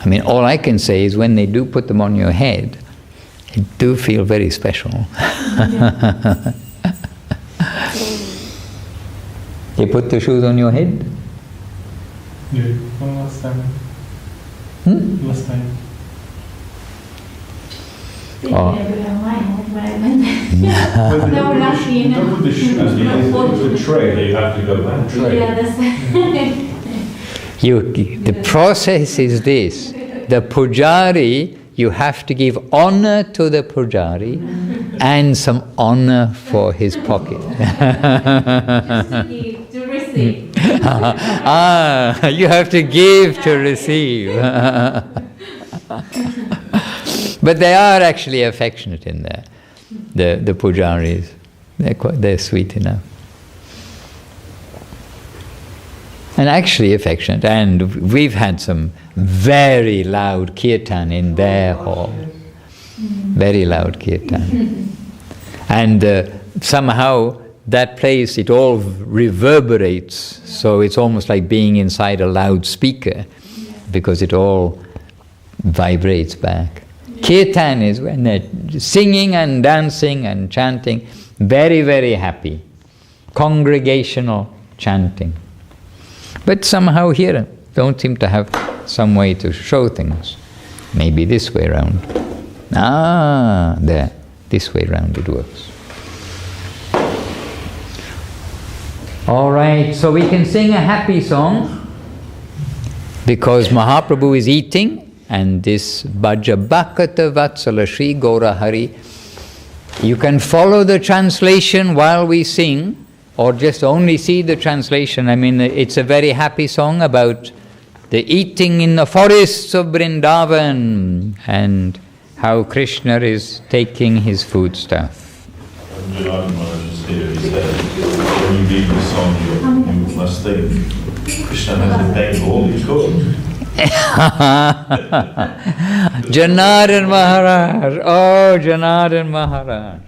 I mean, all I can say is when they do put them on your head, you do feel very special. They put the shoes on your head? Yeah, one last time. Last time. They never have my head when I went there. But No, we're not seeing don't put the shoes. It's a tray that you have to go back. Yeah, that's The process is this. The pujari you have to give honor to the pujari and some honor for his pocket. To receive. You have to give to receive. But they are actually affectionate in there, the pujaris. They're sweet enough. And actually affectionate. And we've had some very loud kirtan in their hall. Very loud kirtan. And somehow that place, it all reverberates, so it's almost like being inside a loudspeaker, because it all vibrates back. Kirtan is when they're singing and dancing and chanting, very, very happy. Congregational chanting. But somehow here, don't seem to have some way to show things. Maybe this way around. There. This way around it works. All right, so we can sing a happy song because Mahaprabhu is eating, and this Bhaja Bhakata Vatsala Shri Gaura Hari. You can follow the translation while we sing, or just only see the translation. I mean, it's a very happy song about the eating in the forests of Vrindavan and how Krishna is taking his foodstuff. Ranjan Maharaj is here. He said, when you read the song, you must think Krishna has a bag all he could. Janardhan Maharaj, oh Janardhan Maharaj.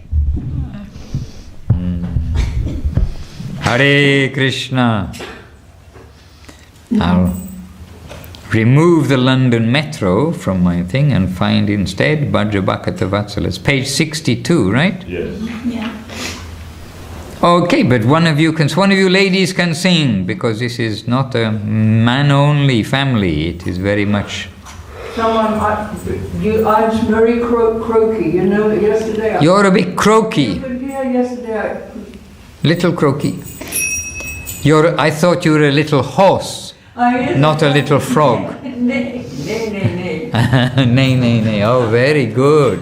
Hare Krishna. I'll remove the London Metro from my thing and find instead Bhaja Bhakata Vatsala. It's page 62, right? Yes. Yeah. Okay, but one of you ladies can sing, because this is not a man-only family. It is very much. I'm very croaky, you know, yesterday. You're a bit croaky. Yeah, yesterday. Little croaky. I thought you were a little horse, not a little frog. Nay. Nay. Oh, very good.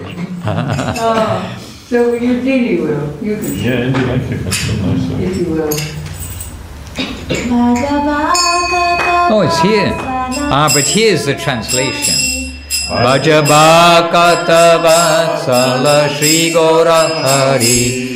So you really will. You can. Yeah, India like it. That's so nice. If you will. Oh, it's here. But here's the translation. Bhaja Bhakata Vatsala Shri Gaura Hari.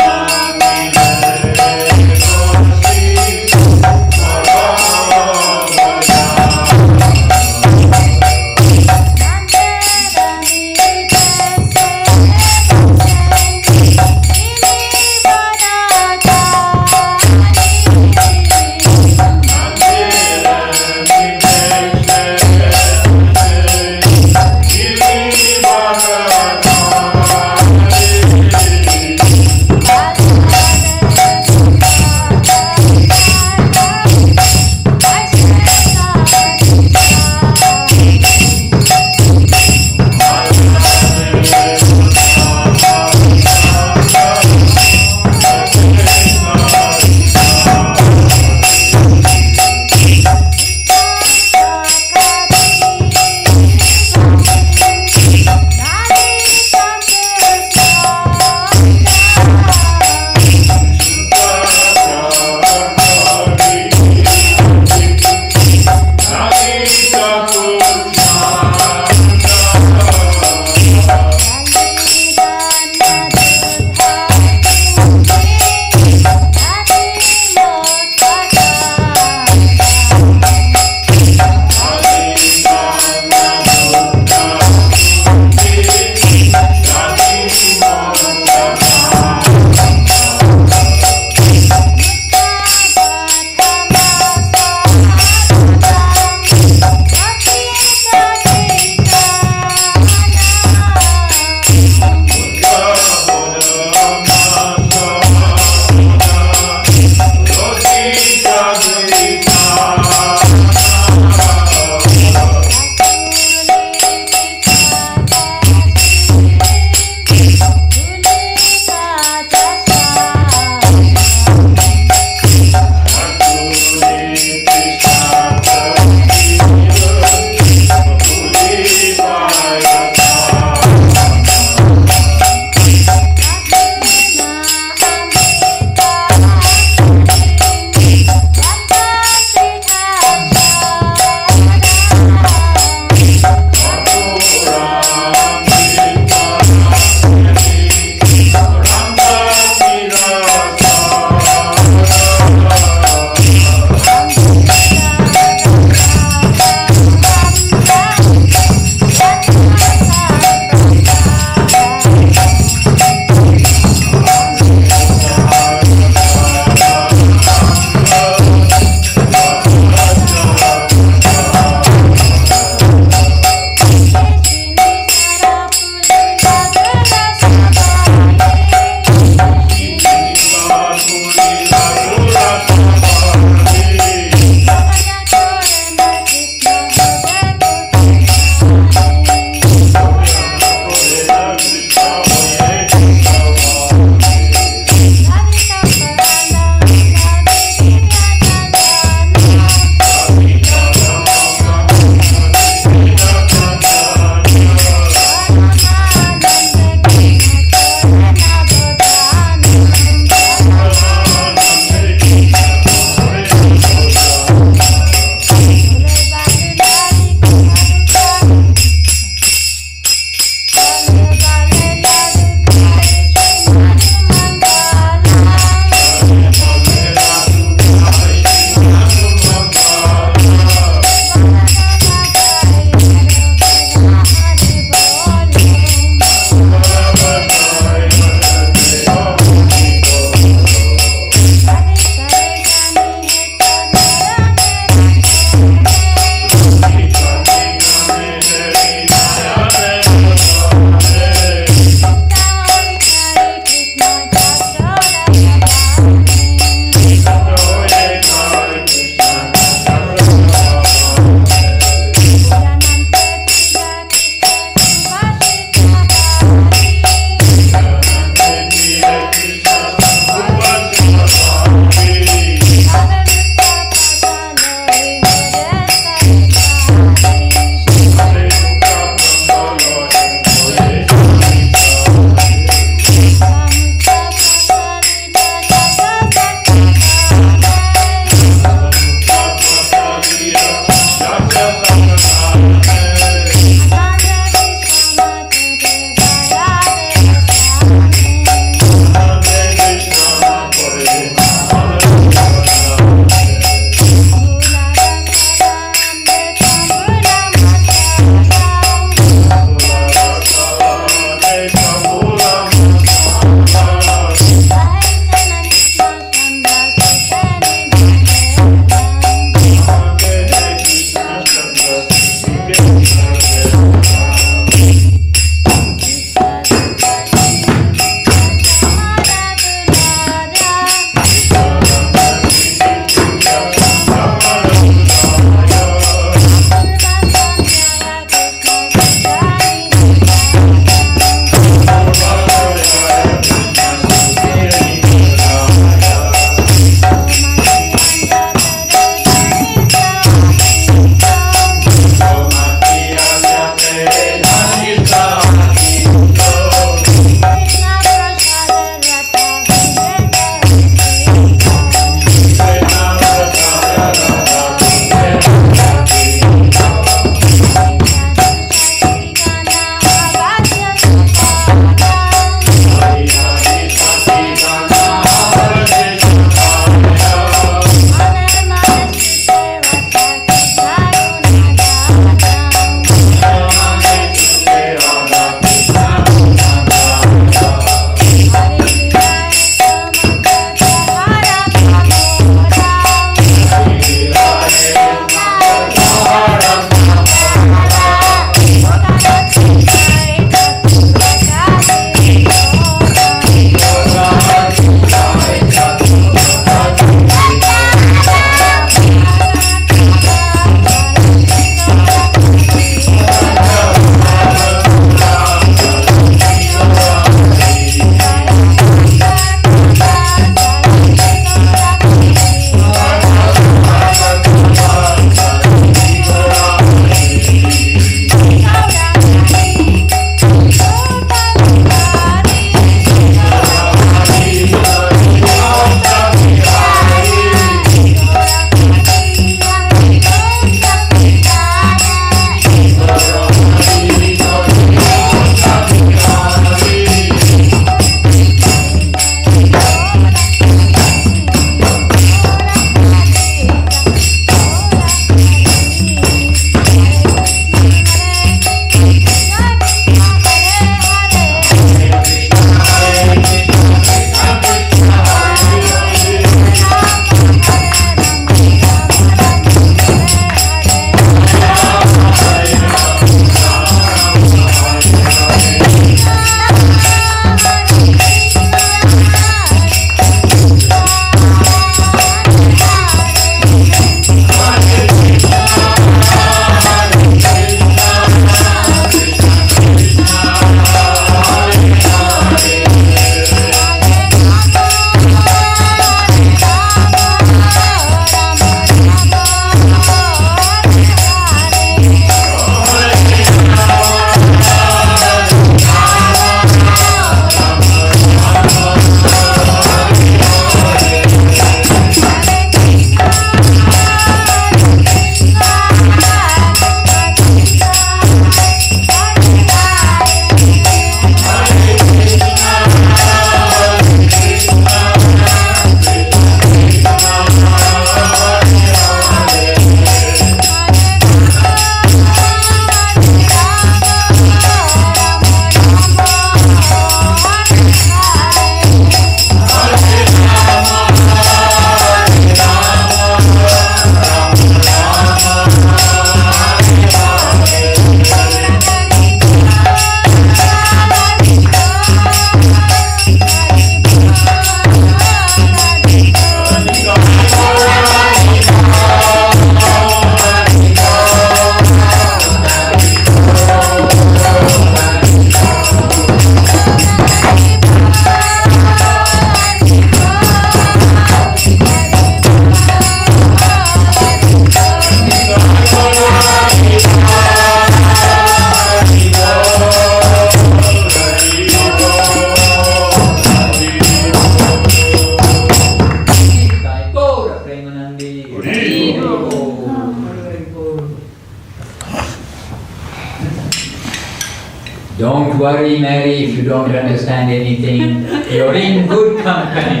Don't worry, Mary, if you don't understand anything. You're in good company.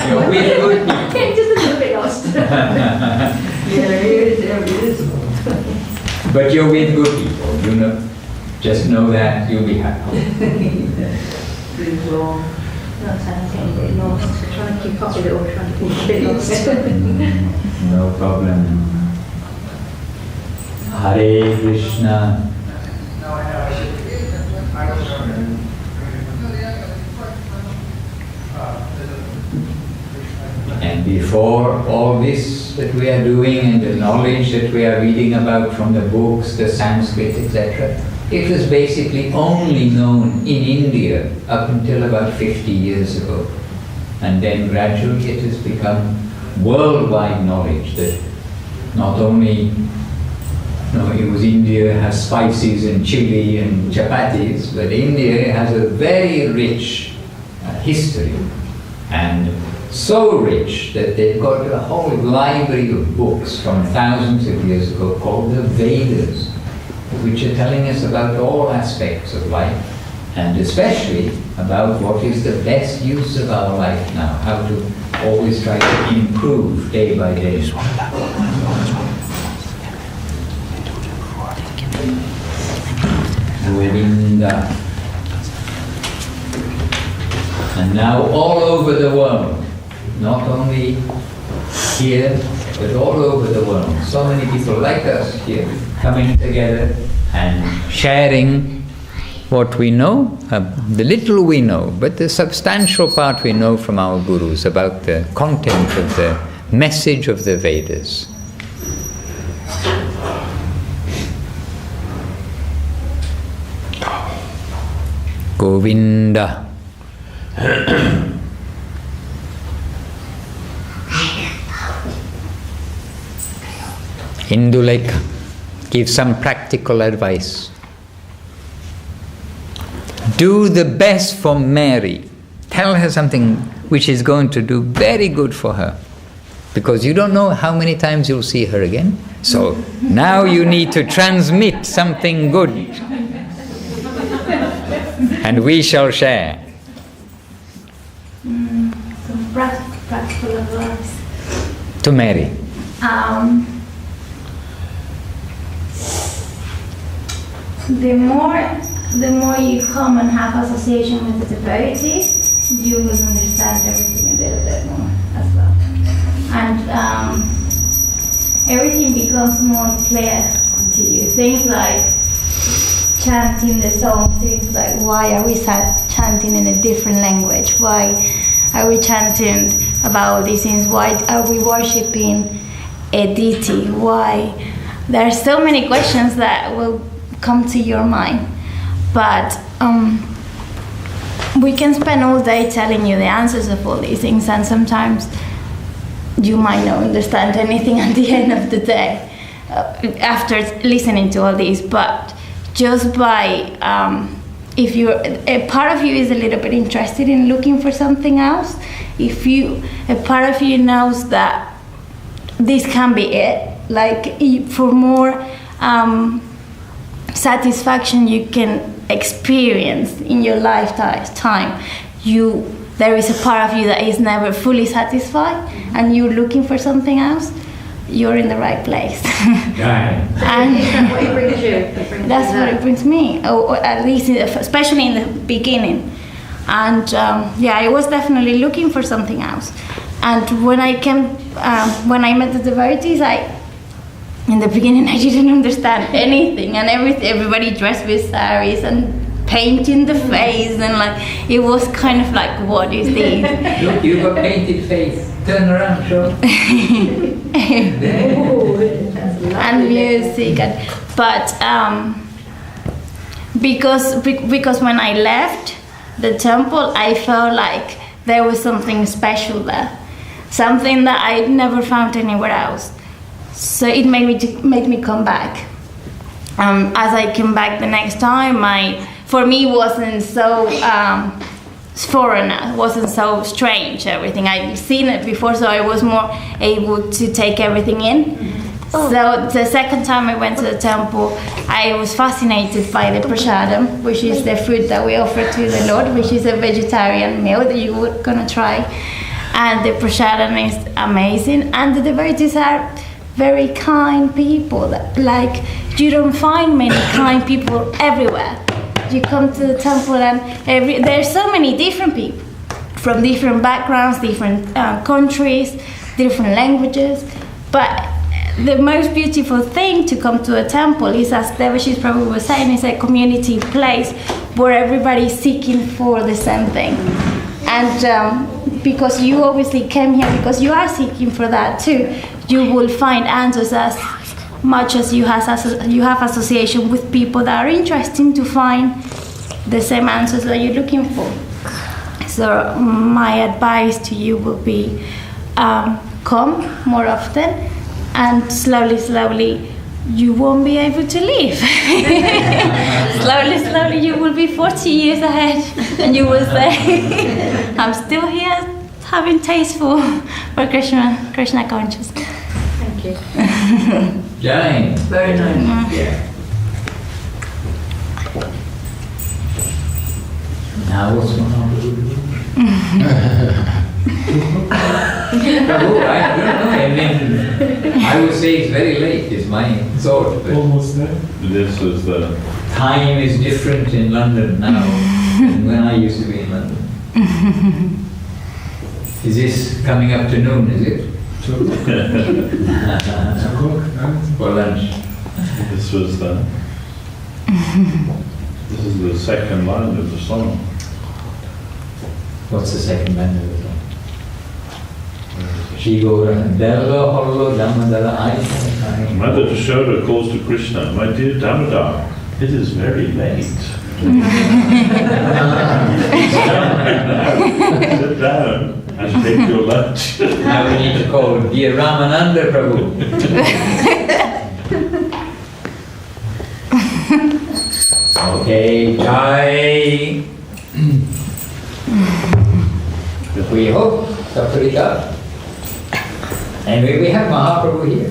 You're with good people. Just a little bit lost. But you're with good people, you know. Just know that you'll be happy. Not trying to get a bit lost. Trying to keep up with it or trying to keep a bit lost. No problem. Hare Krishna. And before all this that we are doing and the knowledge that we are reading about from the books, the Sanskrit, etc., it was basically only known in India up until about 50 years ago. And then gradually it has become worldwide knowledge that not only it was India has spices and chili and chapatis, but India has a very rich history, and so rich that they've got a whole library of books from thousands of years ago called the Vedas, which are telling us about all aspects of life, and especially about what is the best use of our life now, how to always try to improve day by day. Govinda. And now all over the world, not only here, but all over the world, so many people like us here, coming together and sharing what we know, the little we know, but the substantial part we know from our gurus about the content of the message of the Vedas. Govinda. Indulekha, give some practical advice. Do the best for Mary. Tell her something which is going to do very good for her. Because you don't know how many times you'll see her again. So now you need to transmit something good. And we shall share. Some practical advice. To Mary. The more you come and have association with the devotees, you will understand everything a little bit more as well. And everything becomes more clear to you. Things like chanting the song, things like why are we chanting in a different language? Why are we chanting about these things? Why are we worshipping a deity? Why? There are so many questions that will come to your mind, but we can spend all day telling you the answers of all these things, and sometimes you might not understand anything at the end of the day after listening to all these. But just by if you're a part of you is a little bit interested in looking for something else, a part of you knows that this can be it, like for more satisfaction you can experience in your lifetime, there is a part of you that is never fully satisfied, and you're looking for something else, you're in the right place. And that's what it brings you. That's what it brings me, or at least especially in the beginning. And I was definitely looking for something else. And when I met the devotees, in the beginning I didn't understand anything, and everybody dressed with saris and painting the face, and it was kind of like, what is this? Look, you've got painted face. Turn around, show. And music, but because when I left the temple, I felt like there was something special there, something that I never found anywhere else. So it made me come back. As I came back the next time, for me wasn't so foreign, wasn't so strange. Everything I'd seen it before, so I was more able to take everything in. So the second time I went to the temple, I was fascinated by the prasadam, which is the food that we offer to the Lord, which is a vegetarian meal that you were gonna try. And the prasadam is amazing, and the devotees are very kind people. Like, you don't find many kind people everywhere. You come to the temple and there's so many different people from different backgrounds, different countries, different languages. But the most beautiful thing to come to a temple is, as Devashis Prabhu was saying, it's a community place where everybody is seeking for the same thing. And because you obviously came here because you are seeking for that too, you will find answers as much as you have association with people that are interesting to find the same answers that you're looking for. So my advice to you will be come more often, and slowly you won't be able to leave. slowly you will be 40 years ahead, and you will say, I'm still here having taste for Krishna consciousness. Thank you. Jai. Very nice. Yeah. Now what's going on? Prabhu, I don't know. I mean, I would say it's very late. It's my thought. But Almost there. This is the... time is different in London now than when I used to be in London. Is this coming up to noon? Is it? 2 o'clock. For lunch. This was the... This is the second line of the song. What's the second line of the song? Shigora Della Hollo Damadala I. Madhusudan calls to Krishna, my dear Damodar, it is very late. Sit down and take your lunch. Now we need to call Dear Ramananda Prabhu. Okay, Jai. We hope, Saprita. Anyway, we have Mahaprabhu here.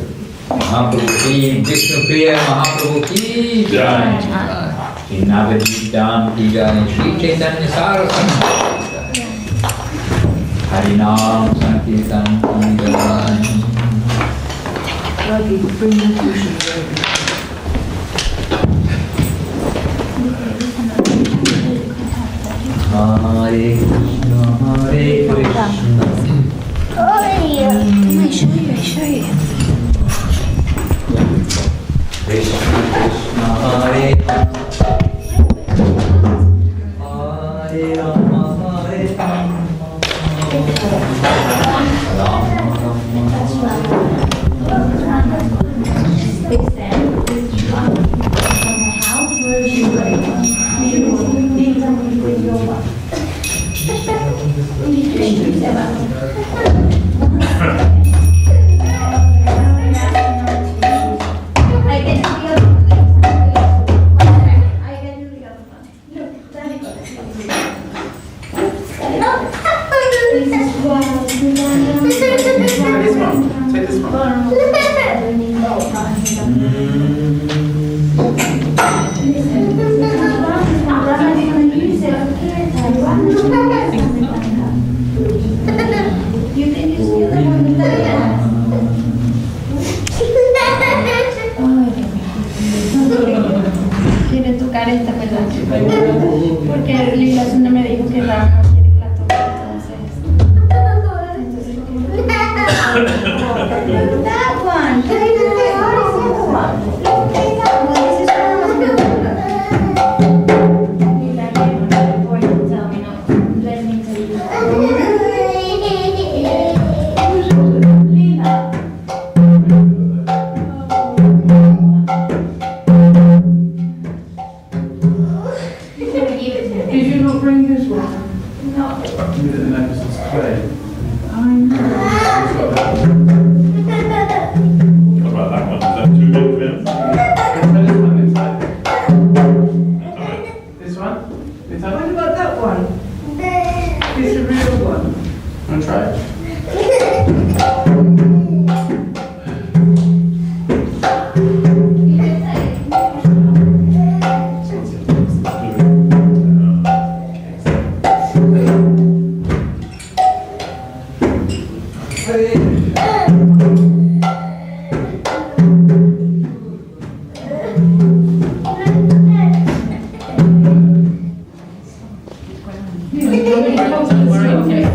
Mahaprabhu ki, Vishnu Priya Mahaprabhu ki Jai. Shri Navadvitam ki Jai, Shri Chaitanya Saraswati ki Jai. Harinam Sankirtan ki Jai. Lucky, bring the cushion. Hare Krishna, Hare Krishna. I show you. Krishna Krishna, Hare Hare Rama, Hare Rama, Quiere tocar esta pedazo, porque Lila no me dijo que Rama quiere que la toque, entonces. That one. Did you not bring this one? No. The emphasis clay. I'm What about that one? Is that too big for him? This one? This What one? about that one? It's a real one. Want to try it? Bhakti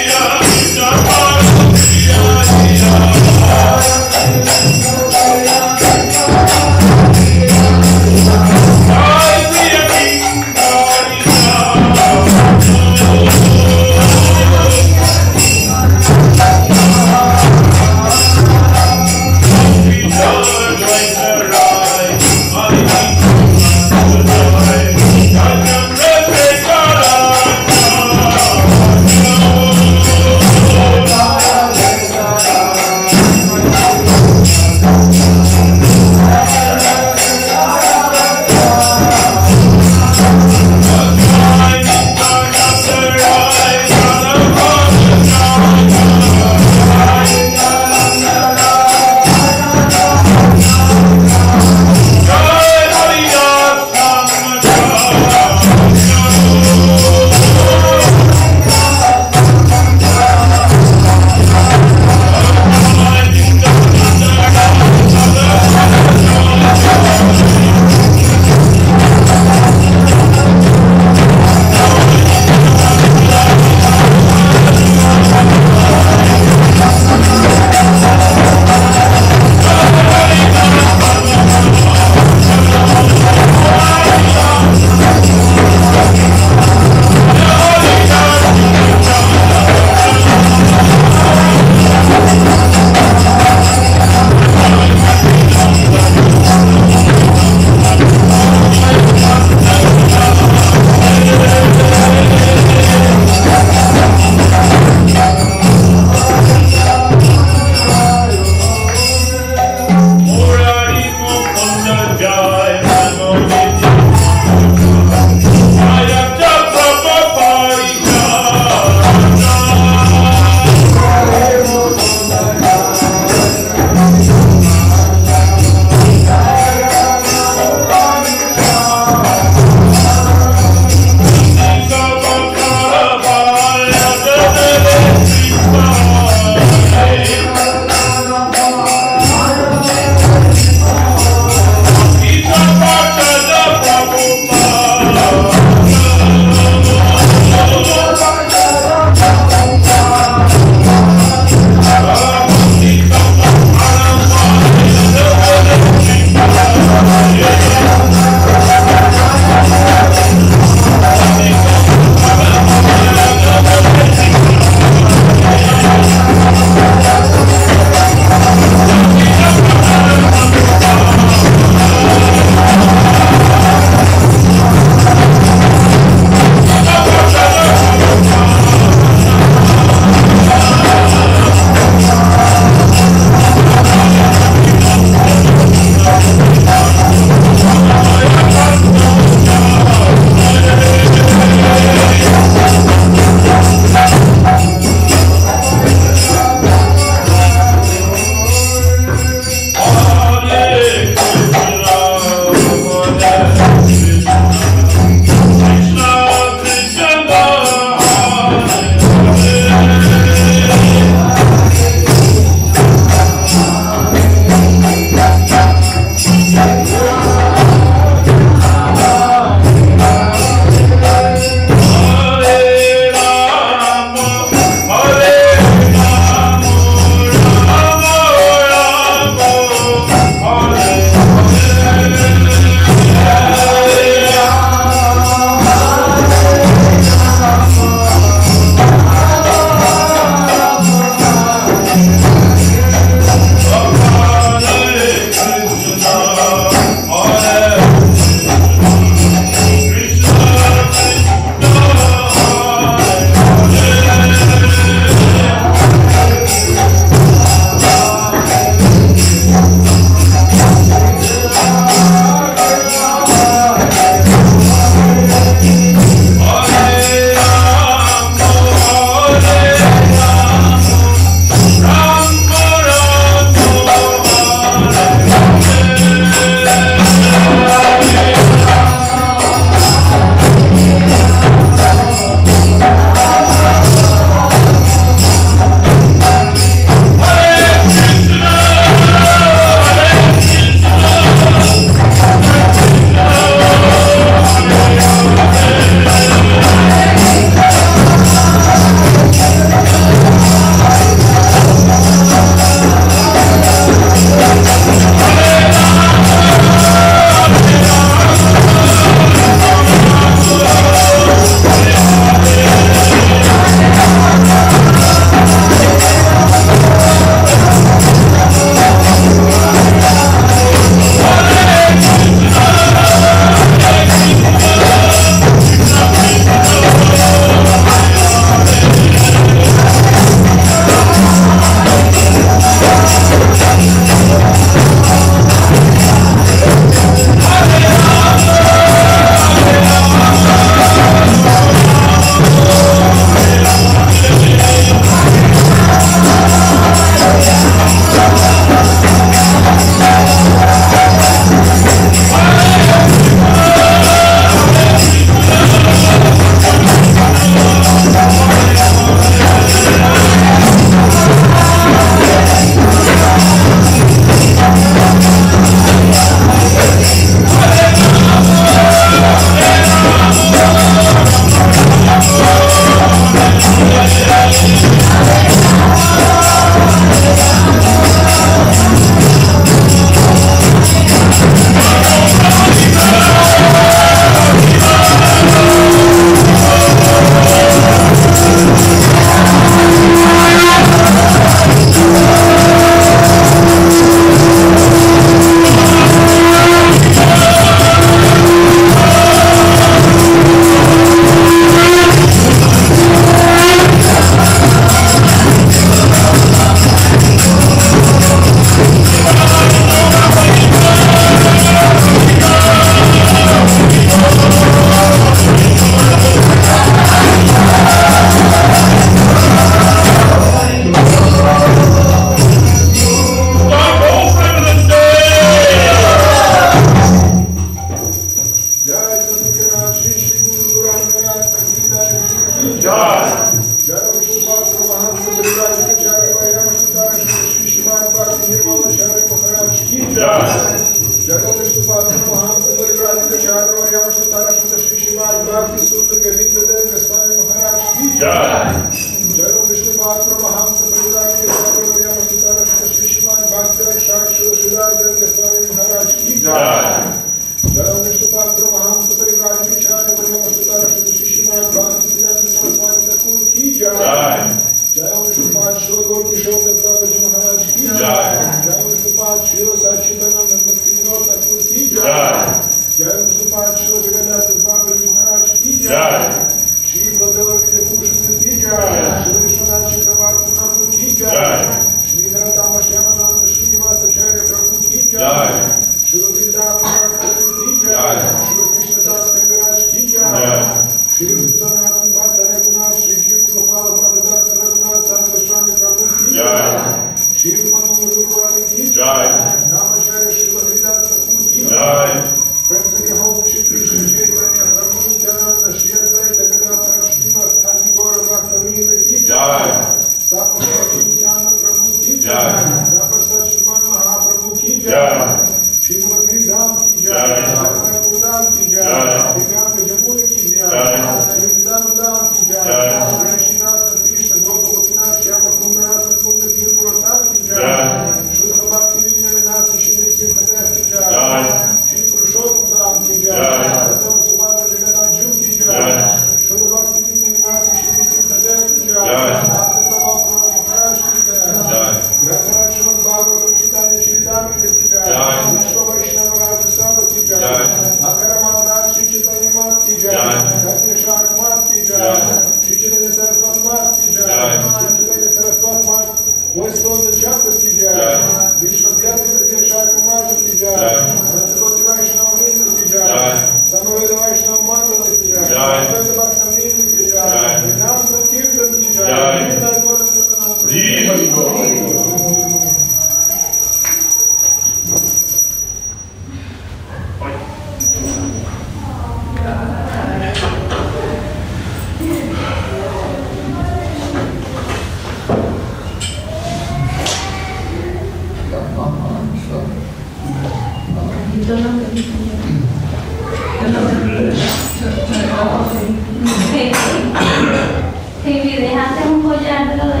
Sí, dejaste un collar de lo de